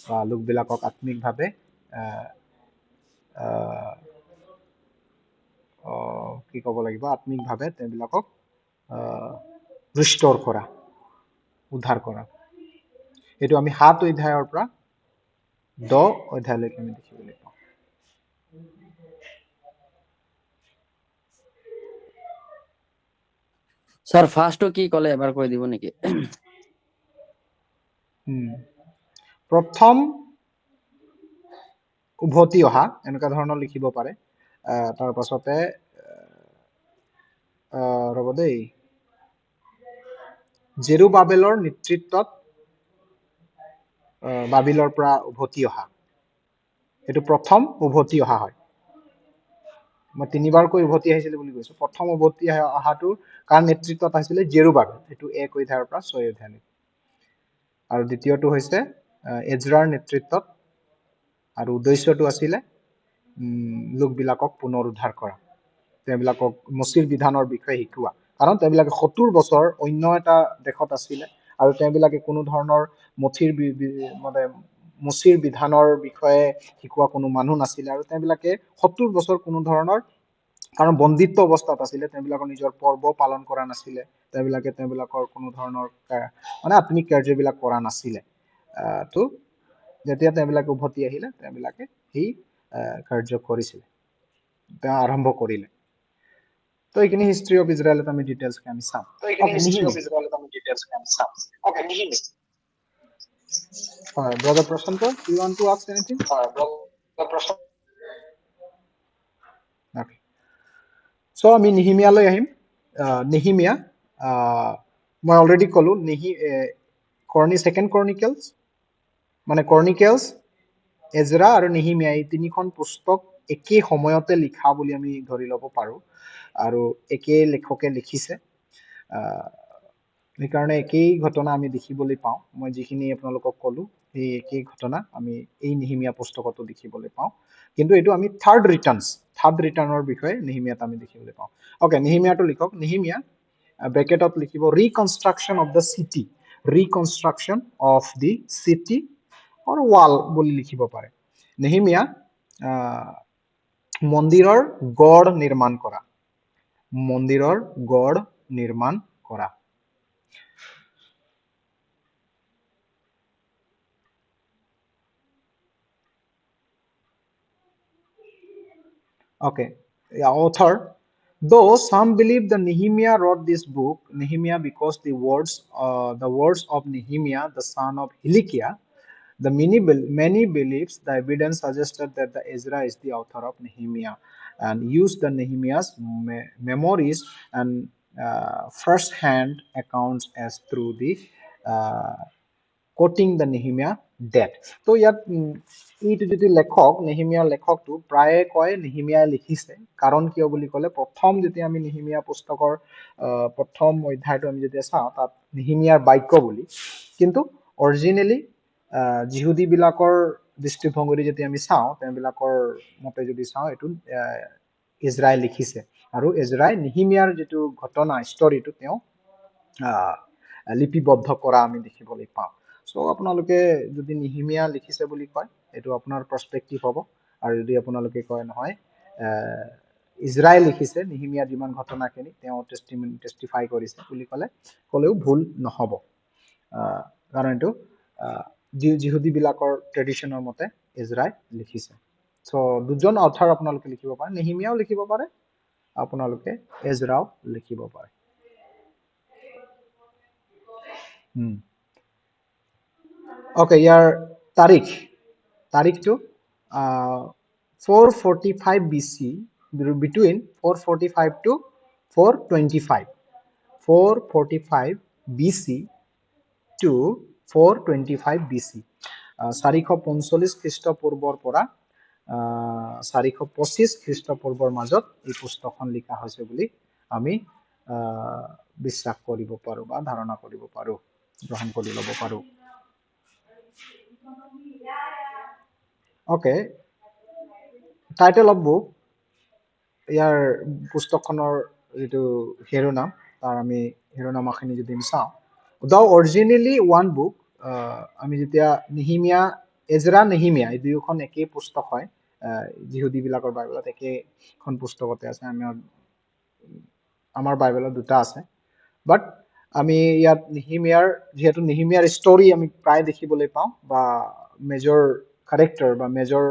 বা লোকবিলাকক আত্মিকভাৱে কি ক'ব লাগিব আত্মিকভাৱে তেওঁবিলাকক ৰিষ্ট'ৰ কৰা উদ্ধাৰ কৰা এইটো আমি 7 অধ্যায়ৰ পৰা 10 অধ্যায়লৈকে আমি দেখিবলৈ পাওঁ স্যাৰ ফাৰ্স্টও কি কলে এবাৰ কৈ দিব নেকি প্ৰথম উভতি অহা এনেকুৱা ধৰণৰ লিখিব পাৰে তাৰ পাছতে ৰব দেই জেৰুবাবেলৰ নেতৃত্বত বাবিলৰ পৰা উভতি অহা এইটো প্ৰথম উভতি অহা হয় মই তিনিবাৰকৈ উভতি আহিছিল বুলি কৈছো প্ৰথম উভতি অহাটো কাৰ নেতৃত্বত আহিছিল জেৰুবাবেল এইটো 1 অধ্যায়ৰ পৰা 6 অধ্যায়লৈ আৰু দ্বিতীয়টো হৈছে এজৰাৰ নেতৃত্বত আৰু উদ্দেশ্যটো আছিল লোকবিলাকক পুনৰুদ্ধাৰ কৰা তেওঁবিলাকক মচিৰ বিধানৰ বিষয়ে শিকোৱা কাৰণ তেওঁবিলাকে 70 বছৰ অন্য এটা দেশত আছিল আৰু তেওঁবিলাকে কোনো ধৰণৰ মচিৰ বিধানৰ বিষয়ে শিকোৱা কোনো মানুহ নাছিল আৰু তেওঁবিলাকে 70 বছৰ কোনো ধৰণৰ কাৰণ বন্দিত্ব অৱস্থাত আছিল তেওঁবিলাকৰ নিজৰ পৰ্ব পালন কৰা নাছিল তেওঁবিলাকৰ কোনো ধৰণৰ মানে আত্মিক কাৰ্যবিলাক কৰা নাছিল তো যেতিয়া তেওঁবিলাকে উভতি আহিলে তেওঁবিলাকে এই কাৰ্য কৰিছিল তেওঁ আৰম্ভ কৰিলে তো এইখিনি হিষ্ট্ৰী অফ ইজৰাইলত আমি ডিটেইলছ আমি চাম ব্ৰদাৰ প্ৰশান্ত you want to ask anything okay so আমি নেহেমিয়ালৈ আহিম নেহেমিয়া মই অলৰেডি ক'লো সেকেন্ড ক্ৰনিকেলছ মানে ক্ৰনিকেলছ এজৰা আৰু নেহেমিয়া এই তিনিখন পুস্তক একে সময়তে লিখা বুলি আমি ধৰি ল'ব পাৰো আৰু একে লেখকে লিখিছে সেইকাৰণে একেই ঘটনা আমি দেখিবলৈ পাওঁ মই যিখিনি আপোনালোকক ক'লো এই একেই ঘটনা আমি এই নেহেমিয়া পুস্তকতো দেখিবলৈ পাওঁ কিন্তু এইটো আমি থাৰ্ড ৰিটাৰ্ণৰ বিষয়ে নেহেমিয়াত আমি দেখিবলৈ পাওঁ ওকে নেহেমিয়াটো লিখক নেহেমিয়া ব্ৰেকেটত লিখিব reconstruction of the city or wall বুলি লিখিব পাৰে নেহেমিয়া মন্দিৰৰ গড় নিৰ্মাণ কৰা okay author though some believe that Nehemiah wrote this book because the words of Nehemiah the son of Hilkiah the many believes the evidence suggested that the Ezra is the author of Nehemiah and used the Nehemiah's memories and first-hand accounts as through the quoting the Nehemiah death. So ইয়াত এইটো যদি নেহেমিয়াৰ লেখকটো প্ৰায়ে কয় নেহেমিয়াই লিখিছে কাৰণ কিয় বুলি ক'লে প্ৰথম যেতিয়া আমি নেহেমিয়া পুস্তকৰ প্ৰথম অধ্যায়টো আমি যেতিয়া চাওঁ তাত নেহেমিয়াৰ বাক্য বুলি কিন্তু অৰিজিনেলি জিহুদী বিলাকৰ দৃষ্টিভংগী যেতিয়া আমি চাওঁ তেওঁবিলাকৰ মতে যদি চাওঁ এইটো ইজৰাই লিখিছে আৰু ইজৰাই নেহেমিয়াৰ যিটো ঘটনা ষ্টৰীটো তেওঁ লিপিবদ্ধ কৰা আমি দেখিবলৈ পাওঁ সো আপোনালোকে যদি নেহেমিয়া লিখিছে বুলি কয় এইটো আপোনাৰ পাৰ্সপেক্টিভ হ'ব আৰু যদি আপোনালোকে কয় নহয় ইজৰাই লিখিছে নেহেমিয়া যিমান ঘটনাখিনি তেওঁ টেষ্টিফাই কৰিছে বুলি ক'লেও ভুল নহ'ব কাৰণ এইটো জিহুদী বিলাকৰ ট্ৰেডিশনৰ মতে ইজৰাই লিখিছে সো দুজন অথৰ আপোনালোকে লিখিব পাৰে নেহেমিয়াও লিখিব পাৰে আপোনালোকে ইজৰাও লিখিব পাৰে Okay, ইয়াৰ তাৰিখটো 445 BC between 445 to 425 445 BC to 425 BC 445 খ্ৰীষ্টপূৰ্বৰ পৰা 425 খ্ৰীষ্টপূৰ্বৰ মাজত এই পুস্তকখন লিখা হৈছে বুলি আমি বিশ্বাস কৰিব পাৰো বা ধাৰণা কৰিব পাৰো গ্ৰহণ কৰি ল'ব পাৰো Okay, title of book ইয়াৰ পুস্তকখনৰ যেটো শিৰোনাম তাৰ আমি শিৰোনামখিনি যদি চাওঁ though originally one book আমি যেতিয়া নেহেমিয়া এজৰা নেহেমিয়া এই দুয়োখন একেই পুস্তক হয় যিহুদী বিলাকৰ বাইবেলত একেখন পুস্তকতে আছে আমাৰ বাইবেলত দুটা আছে বাট আমি ইয়াত নিহিমিয়াৰ যেহেতু নিহিমিয়াৰ ষ্টৰী আমি প্ৰায় দেখিবলৈ পাওঁ বা মেজৰ ক্যাৰেক্টাৰ বা মেজৰ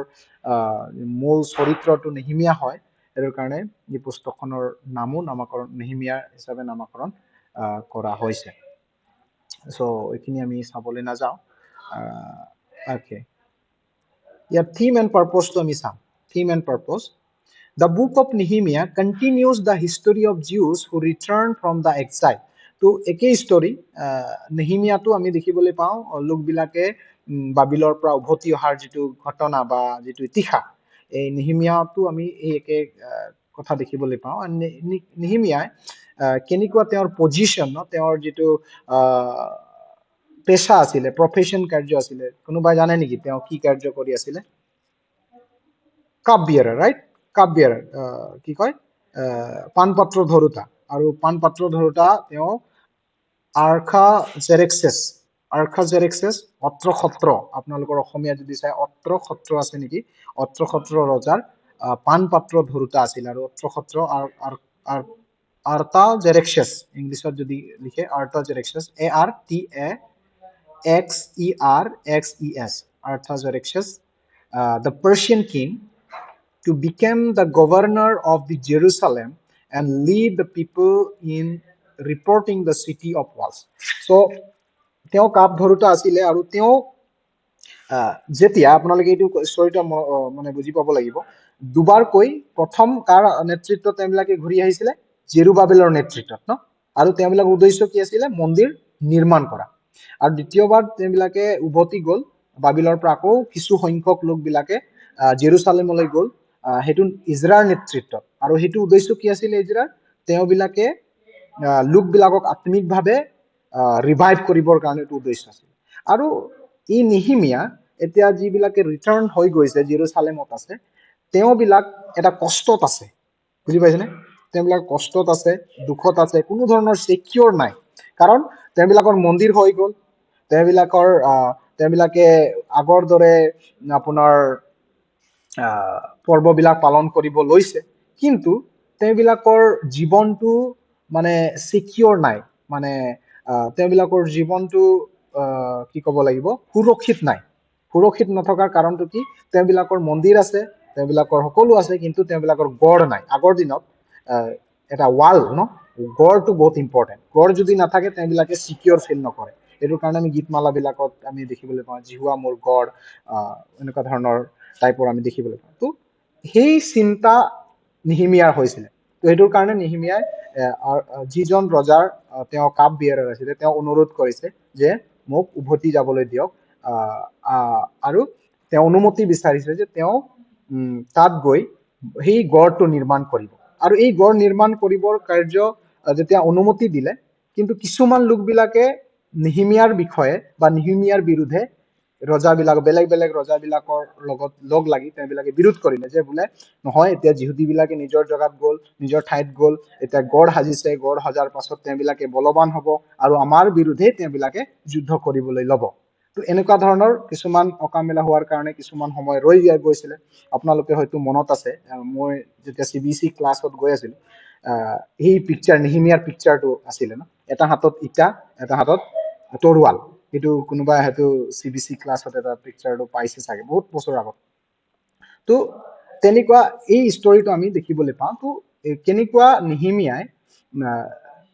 মূল চৰিত্ৰটো নিহিমিয়া হয় এৰ কাৰণে এই পুস্তকখনৰ নামো নামকৰণ নিহিমিয়া হিচাপে নামকৰণ কৰা হৈছে সো এইখিনি আমি চাবলৈ নাযাওঁ ওকে ইয়াৰ থিম এণ্ড পাৰপজটো আমি চাম theme and purpose The book of Nehemiah continues the history of Jews who returned from the exile. তো একেই ষ্টৰী নেহিমিয়াটো আমি দেখিবলৈ পাওঁ লোকবিলাকে বাবিলৰ পৰা উভতি অহাৰ যিটো ঘটনা বা যিটো ইতিহাস এই নেহিমিয়াটো আমি এই একে কথা দেখিবলৈ পাওঁ আৰু নেহিমিয়াই কেনেকুৱা তেওঁৰ পজিশ্যন তেওঁৰ যিটো পেশা আছিলে প্ৰফেশ্যন কাৰ্য আছিলে কোনোবাই জানে নেকি তেওঁ কি কাৰ্য কৰি আছিলে কাপ বিয়াৰাৰ ৰাইট কাপ বিয়াৰাৰ কি কয় পানপত্ৰ ধৰোতা আৰু পানপত্ৰ ধৰোতা তেওঁ আৰ্খাজেৰেক্সেছ অত্ৰক্ষত্ৰ আপোনালোকৰ অসমীয়া যদি চাই অত্ৰক্ষত্ৰ আছে নেকি অত্ৰক্ষত্ৰ ৰজাৰ পানপত্ৰ ধৰোতা আছিল আৰু অত্ৰক্ষত্ৰ আৰ্টাজেৰেক্সেছ ইংলিছত যদি লিখে আৰ্টাজেৰেক্সেছ ARTAXERXES Artaxerxes the Persian king to become the governor of the Jerusalem and lead the people in reporting the city of walls. So, তেওঁ কাপ ধৰোতা আছিলে আৰু তেওঁ যেতিয়া আপোনালোকে এইটো ষ্টৰীটা মানে বুজি পাব লাগিব দুবাৰকৈ প্ৰথম কাৰ নেতৃত্বত তেওঁবিলাকে ঘূৰি আহিছিলে জেৰুবাবেলৰ নেতৃত্বত ন আৰু তেওঁবিলাকৰ উদ্দেশ্য কি আছিলে মন্দিৰ নিৰ্মাণ কৰা আৰু দ্বিতীয়বাৰ তেওঁবিলাকে উভতি গ'ল বাবিলৰ পৰা আকৌ কিছু সংখ্যক লোকবিলাকে জেৰুচালেমলৈ গ'ল হেতু ইজৰাৰ নেতৃত্বত আৰু হেতু উদ্দেশ্য কি আছিল ইজৰাৰ তেওঁবিলাকে লোকবিলাকক আত্মিকভাৱে ৰিভাইভ কৰিবৰ কাৰণে এটো উদ্দেশ্য আছিল আৰু ই নিহিমিয়া এতিয়া যিবিলাকে ৰিটাৰ্ণ হৈ গৈছে জেৰুচালেমত আছে তেওঁবিলাক এটা কষ্টত আছে বুজি পাইছেনে তেওঁবিলাক কষ্টত আছে দুখত আছে কোনো ধৰণৰ সিকিউৰ নাই কাৰণ তেওঁবিলাকৰ মন্দিৰ হৈ গ'ল তেওঁবিলাকে আগৰ দৰে আপোনাৰ পৰ্ববিলাক পালন কৰিব লৈছে কিন্তু তেওঁবিলাকৰ জীৱনটো মানে সিকিউৰ নাই মানে তেওঁবিলাকৰ জীৱনটো কি ক'ব লাগিব সুৰক্ষিত নাই সুৰক্ষিত নথকাৰ কাৰণটো কি তেওঁবিলাকৰ মন্দিৰ আছে তেওঁবিলাকৰ সকলো আছে কিন্তু তেওঁবিলাকৰ গড় নাই আগৰ দিনত এটা ওয়াল ন গড়টো বহুত ইম্পৰ্টেন্ট গড় যদি নাথাকে তেওঁবিলাকে সিকিউৰ ফিল নকৰে এটো কাৰণে আমি গীতমালাবিলাকত আমি দেখিবলৈ পাওঁ জিহুৱা মোৰ গড় এনেকুৱা ধৰণৰ টাইপৰ আমি দেখিবলৈ পাওঁ তো সেই চিন্তা নিহিমিয়াৰ হৈছিলে তো এটোৰ কাৰণে নিহিমিয়াই যিজন ৰজাৰ তেওঁ কাপ বিয়াৰাৰ আছিল তেওঁ অনুৰোধ কৰিছে যে মোক উভতি যাবলৈ দিয়ক আৰু তেওঁ অনুমতি বিচাৰিছে যে তেওঁ তাত গৈ সেই গড়টো নিৰ্মাণ কৰিব আৰু এই গড় নিৰ্মাণ কৰিবৰ কাৰ্য যেতিয়া অনুমতি দিলে কিন্তু কিছুমান লোকবিলাকে নিহিমিয়াৰ বিষয়ে বা নিহিমিয়াৰ বিৰুদ্ধে ৰজাবিলাক বেলেগ বেলেগ ৰজাবিলাকৰ লগত লগ লাগি তেওঁবিলাকে বিৰোধ কৰিলে যে বোলে নহয় এতিয়া যিহুদীবিলাকে নিজৰ জগাত গ'ল নিজৰ ঠাইত গ'ল এতিয়া গড় হাজিছে গড় হাজাৰ পাছত তেওঁবিলাকে বলৱান হ'ব আৰু আমাৰ বিৰুদ্ধে তেওঁবিলাকে যুদ্ধ কৰিবলৈ ল'ব তো এনেকুৱা ধৰণৰ কিছুমান অকামেলা হোৱাৰ কাৰণে কিছুমান সময় ৰৈ গৈছিলে আপোনালোকে হয়তো মনত আছে মই যেতিয়া CBC ক্লাছত গৈ আছিলোঁ এই পিকচাৰ নিহিমিয়াৰ পিকচাৰটো আছিলে ন এটা হাতত ইটা এটা হাতত তৰোৱাল এটো কোনোবা হেতু CBC ক্লাছত এটা পিকচাৰটো পাইছে চাগে বহুত বছৰ আগত তো তেনেকুৱা এই ষ্টৰীটো আমি দেখিবলৈ পাওঁ তো কেনেকুৱা নিহিমিয়াই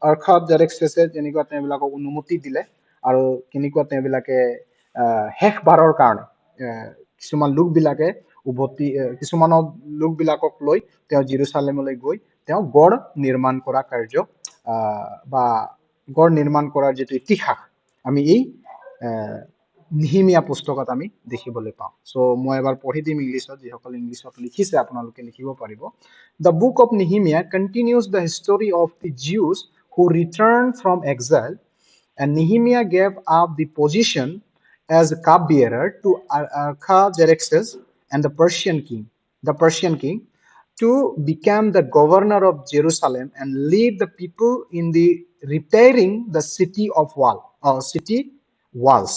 আৰ্খাজেৰেক্সেছে যেনেকুৱা তেওঁবিলাকক অনুমতি দিলে আৰু কেনেকুৱা তেওঁবিলাকে শেষ বাৰৰ কাৰণে কিছুমান লোকবিলাকে উভতি কিছুমান লোকবিলাকক লৈ তেওঁ জেৰুচালেমলৈ গৈ তেওঁ গড় নিৰ্মাণ কৰা কাৰ্য বা গড় নিৰ্মাণ কৰাৰ যেটো ইতিহাস আমি এই নিহিমিয়া পুস্তকত আমি দেখিবলৈ পাওঁ সো মই এবাৰ পঢ়ি দিম ইংলিছত যিসকল ইংলিছত লিখিছে আপোনালোকে লিখিব পাৰিব The book of Nehemiah continues the history of the Jews who returned from exile and Nehemiah gave up the position as cupbearer to Artaxerxes and the Persian king to become the governor of Jerusalem and lead the people in the repairing the city walls.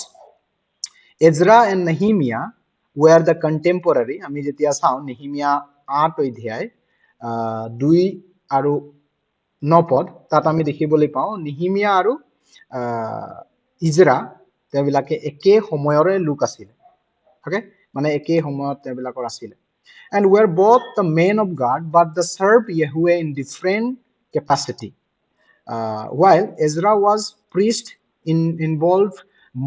Ezra and Nehemiah were the contemporary আমি যেতিয়া চাওঁ নেহিমিয়া 8 অধ্যায় 2 আৰু 9 পদ তাত আমি দেখিবলৈ পাওঁ নেহিমিয়া আৰু ইজৰা তেওঁবিলাকে একে সময়ৰে লোক আছিল okay মানে একে সময়ত তেওঁবিলাকৰ আছিল and were both the men of God but they served Yahweh in different capacity while Ezra was priest involved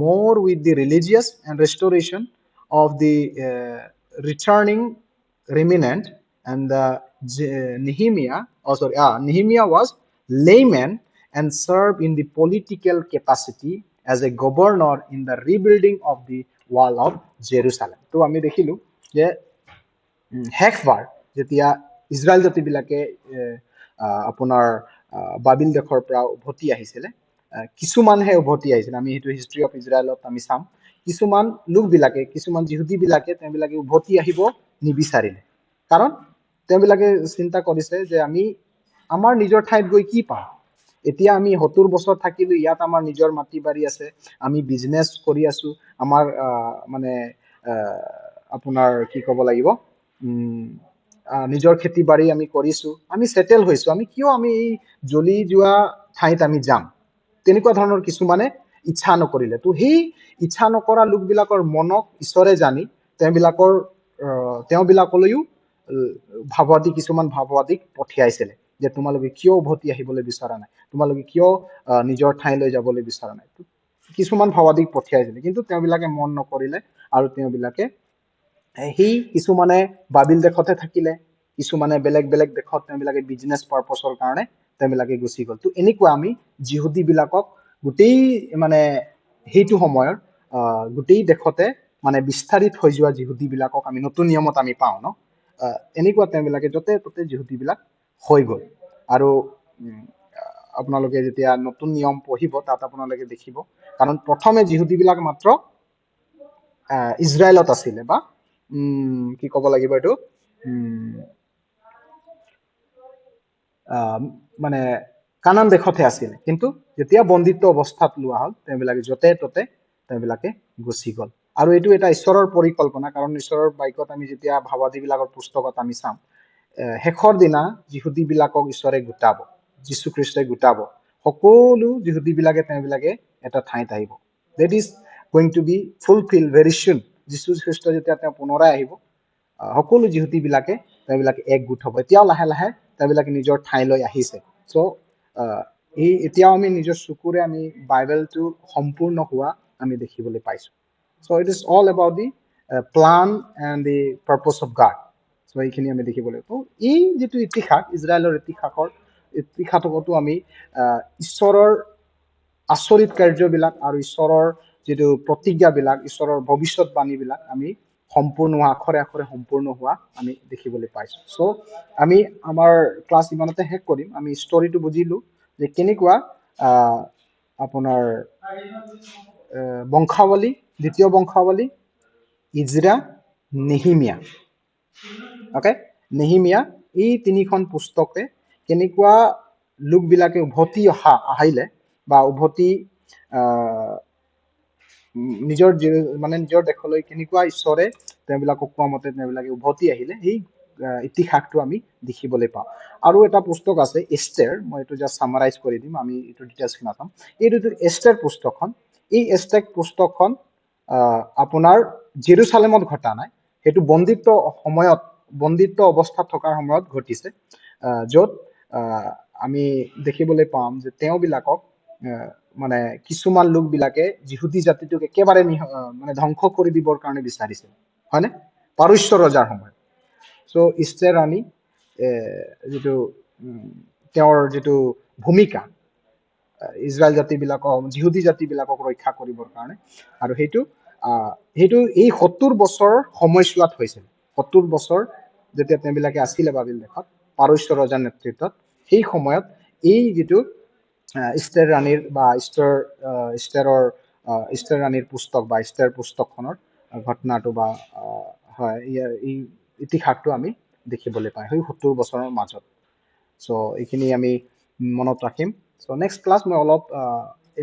more with the religious and restoration of the returning remnant and Nehemiah was layman and served in the political capacity as a governor in the rebuilding of the wall of Jerusalem. তো আমি দেখিলো যে শেষবাৰ যেতিয়া ইজৰাইল জাতিবিলাকে আপোনাৰ বাবিল দেশৰ পৰা উভতি আহিছিলে কিছুমানহে উভতি আহিছিলে আমি সেইটো হিষ্ট্ৰী অফ ইজৰাইলত আমি চাম কিছুমান লোকবিলাকে কিছুমান যিহুদীবিলাকে তেওঁবিলাকে উভতি আহিব নিবিচাৰিলে কাৰণ তেওঁবিলাকে চিন্তা কৰিছে যে আমি আমাৰ নিজৰ ঠাইত গৈ কি পাম এতিয়া আমি 70 বছৰ থাকিলো ইয়াত আমাৰ নিজৰ মাটি বাৰী আছে আমি বিজনেছ কৰি আছো আমাৰ মানে আপোনাৰ কি ক'ব লাগিব নিজৰ খেতি বাৰী আমি কৰিছো আমি সেটেল হৈছো আমি কিয় আমি এই জলি যোৱা ঠাইত আমি যাম তেনেকুৱা ধৰণৰ কিছুমানে ইচ্ছা নকৰিলে তো সেই ইচ্ছা নকৰা লোকবিলাকৰ মনক ঈশ্বৰে জানি তেওঁবিলাকলৈও ভাৱবাদী কিছুমান ভাৱবাদীক পঠিয়াইছিলে যে তোমালোকে কিয় উভতি আহিবলৈ বিচৰা নাই তোমালোকে কিয় নিজৰ ঠাইলৈ যাবলৈ বিচৰা নাই কিছুমান ভাৱবাদীক পঠিয়াইছিলে কিন্তু তেওঁবিলাকে মন নকৰিলে আৰু তেওঁবিলাকে সেই কিছুমানে বাবিল দেশতে থাকিলে কিছুমানে বেলেগ বেলেগ দেশত তেওঁবিলাকে বিজনেছ পাৰপছৰ কাৰণে তেওঁবিলাকে গুচি গ'ল তো এনেকুৱা আমি যিহুদীবিলাকক গোটেই মানে সেইটো সময়ৰ গোটেই দেশতে মানে বিস্তাৰিত হৈ যোৱা যিহুদীবিলাকক আমি নতুন নিয়মত আমি পাওঁ ন এনেকুৱা তেওঁবিলাকে য'তে ত'তে যিহুদীবিলাক হৈ গ'ল আৰু আপোনালোকে যেতিয়া নতুন নিয়ম পঢ়িব তাত আপোনালোকে দেখিব কাৰণ প্ৰথমে যিহুদীবিলাক মাত্ৰ ইজৰাইলত আছিলে বা কি ক'ব লাগিব এইটো মানে কানান দেশতে আছিল কিন্তু যেতিয়া বন্দিত্ব অৱস্থাত লোৱা হ'ল তেওঁবিলাকে য'তে ত'তে তেওঁবিলাকে গুচি গ'ল আৰু এইটো এটা ঈশ্বৰৰ পৰিকল্পনা কাৰণ ঈশ্বৰৰ বাক্যত আমি যেতিয়া ভাৱবাদীবিলাকৰ পুস্তকত আমি চাম শেষৰ দিনা যিহুদীবিলাকক ঈশ্বৰে গোটাব যীশু খ্ৰীষ্টই গোটাব সকলো যিহুদীবিলাকে তেওঁবিলাকে এটা ঠাইত আহিব that is going to be fulfilled very soon যীশু খ্ৰীষ্ট যেতিয়া তেওঁ পুনৰাই আহিব সকলো যিহুদীবিলাকে তেওঁবিলাকে একগোট হ'ব এতিয়াও লাহে লাহে তেওঁবিলাকে নিজৰ ঠাইলৈ আহিছে সো এই এতিয়াও আমি নিজৰ চকুৰে আমি বাইবেলটো সম্পূৰ্ণ হোৱা আমি দেখিবলৈ পাইছো so it is all about the plan and the purpose of God so এইখিনি আমি দেখিবলৈ তো এই যিটো ইতিহাস ইজৰাইলৰ ইতিহাসতো আমি ঈশ্বৰৰ আচৰিত কাৰ্যবিলাক আৰু ঈশ্বৰৰ যিটো প্ৰতিজ্ঞাবিলাক ঈশ্বৰৰ ভৱিষ্যতবাণীবিলাক আমি সম্পূৰ্ণ হোৱা আখৰে আখৰে সম্পূৰ্ণ হোৱা আমি দেখিবলৈ পাইছো সো আমি আমাৰ ক্লাছ ইমানতে শেষ কৰিম আমি ষ্টৰিটো বুজিলো যে কেনেকুৱা আপোনাৰ বংশাৱলী দ্বিতীয় বংশাৱলী ইজৰা নেহিমিয়া ওকে নেহিমিয়া এই তিনিখন পুস্তকে কেনেকুৱা লোকবিলাকে উভতি আহিলে বা উভতি নিজৰ মানে নিজৰ দেশলৈ কেনেকুৱা ঈশ্বৰে তেওঁবিলাকক কোৱা মতে তেওঁবিলাকে উভতি আহিলে সেই ইতিহাসটো আমি দেখিবলৈ পাওঁ আৰু এটা পুস্তক আছে এষ্টাৰ মই এইটো জাষ্ট সামাৰাইজ কৰি দিম আমি এইটো ডিটেইলছ নাচাম এইটো এষ্টাৰ পুস্তকখন এই এষ্টাৰ পুস্তকখন আপোনাৰ জেৰুচালেমত ঘটা নাই সেইটো বন্দিত্ব অৱস্থাত থকাৰ সময়ত ঘটিছে য'ত আমি দেখিবলৈ পাম যে তেওঁবিলাকক মানে কিছুমান লোকবিলাকে যিহুদী জাতিটোক একেবাৰে মানে ধ্বংস কৰি দিবৰ কাৰণে বিচাৰিছিল হয়নে পাৰস্য ৰজাৰ সময়ত সো ইষ্টেৰ ৰাণী যিটো তেওঁৰ যিটো ভূমিকা ইজৰাইল জাতিবিলাকক যিহুদী জাতিবিলাকক ৰক্ষা কৰিবৰ কাৰণে আৰু সেইটো এই 70 বছৰ সময়ছোৱাত হৈছিল 70 বছৰ যেতিয়া তেওঁবিলাকে আছিলে বাবিল দেশত পাৰস্য ৰজাৰ নেতৃত্বত সেই সময়ত এই যিটো ইষ্টেৰ ৰাণীৰ বা ইষ্টেৰ ৰাণীৰ পুস্তক বা ইষ্টেৰ পুস্তকখনৰ ঘটনাটো বা হয় এই ইতিহাসটো আমি দেখিবলৈ পাই সেই 70 বছৰৰ মাজত সো এইখিনি আমি মনত ৰাখিম সো নেক্সট ক্লাছ মই অলপ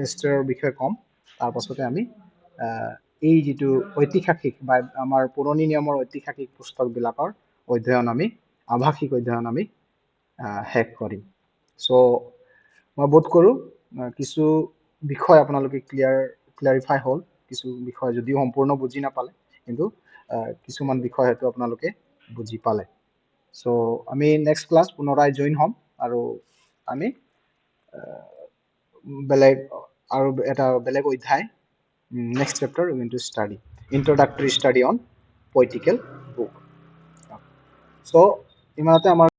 ইষ্টেৰৰ বিষয়ে ক'ম তাৰ পাছতে আমি এই যিটো ঐতিহাসিক বা আমাৰ পুৰণি নিয়মৰ ঐতিহাসিক পুস্তকবিলাকৰ অধ্যয়ন আমি আভাষিক অধ্যয়ন আমি শেষ কৰিম চ' মই বোধ কৰোঁ কিছু বিষয় আপোনালোকে ক্লিয়াৰিফাই হ'ল কিছু বিষয় যদিও সম্পূৰ্ণ বুজি নাপালে কিন্তু কিছুমান বিষয় হয়তো আপোনালোকে বুজি পালে চ' আমি নেক্সট ক্লাছ পুনৰাই জইন হ'ম আৰু আমি বেলেগ আৰু এটা বেলেগ অধ্যায় next chapter we're going to study introductory study on poetical book so ইমানতে আমাৰ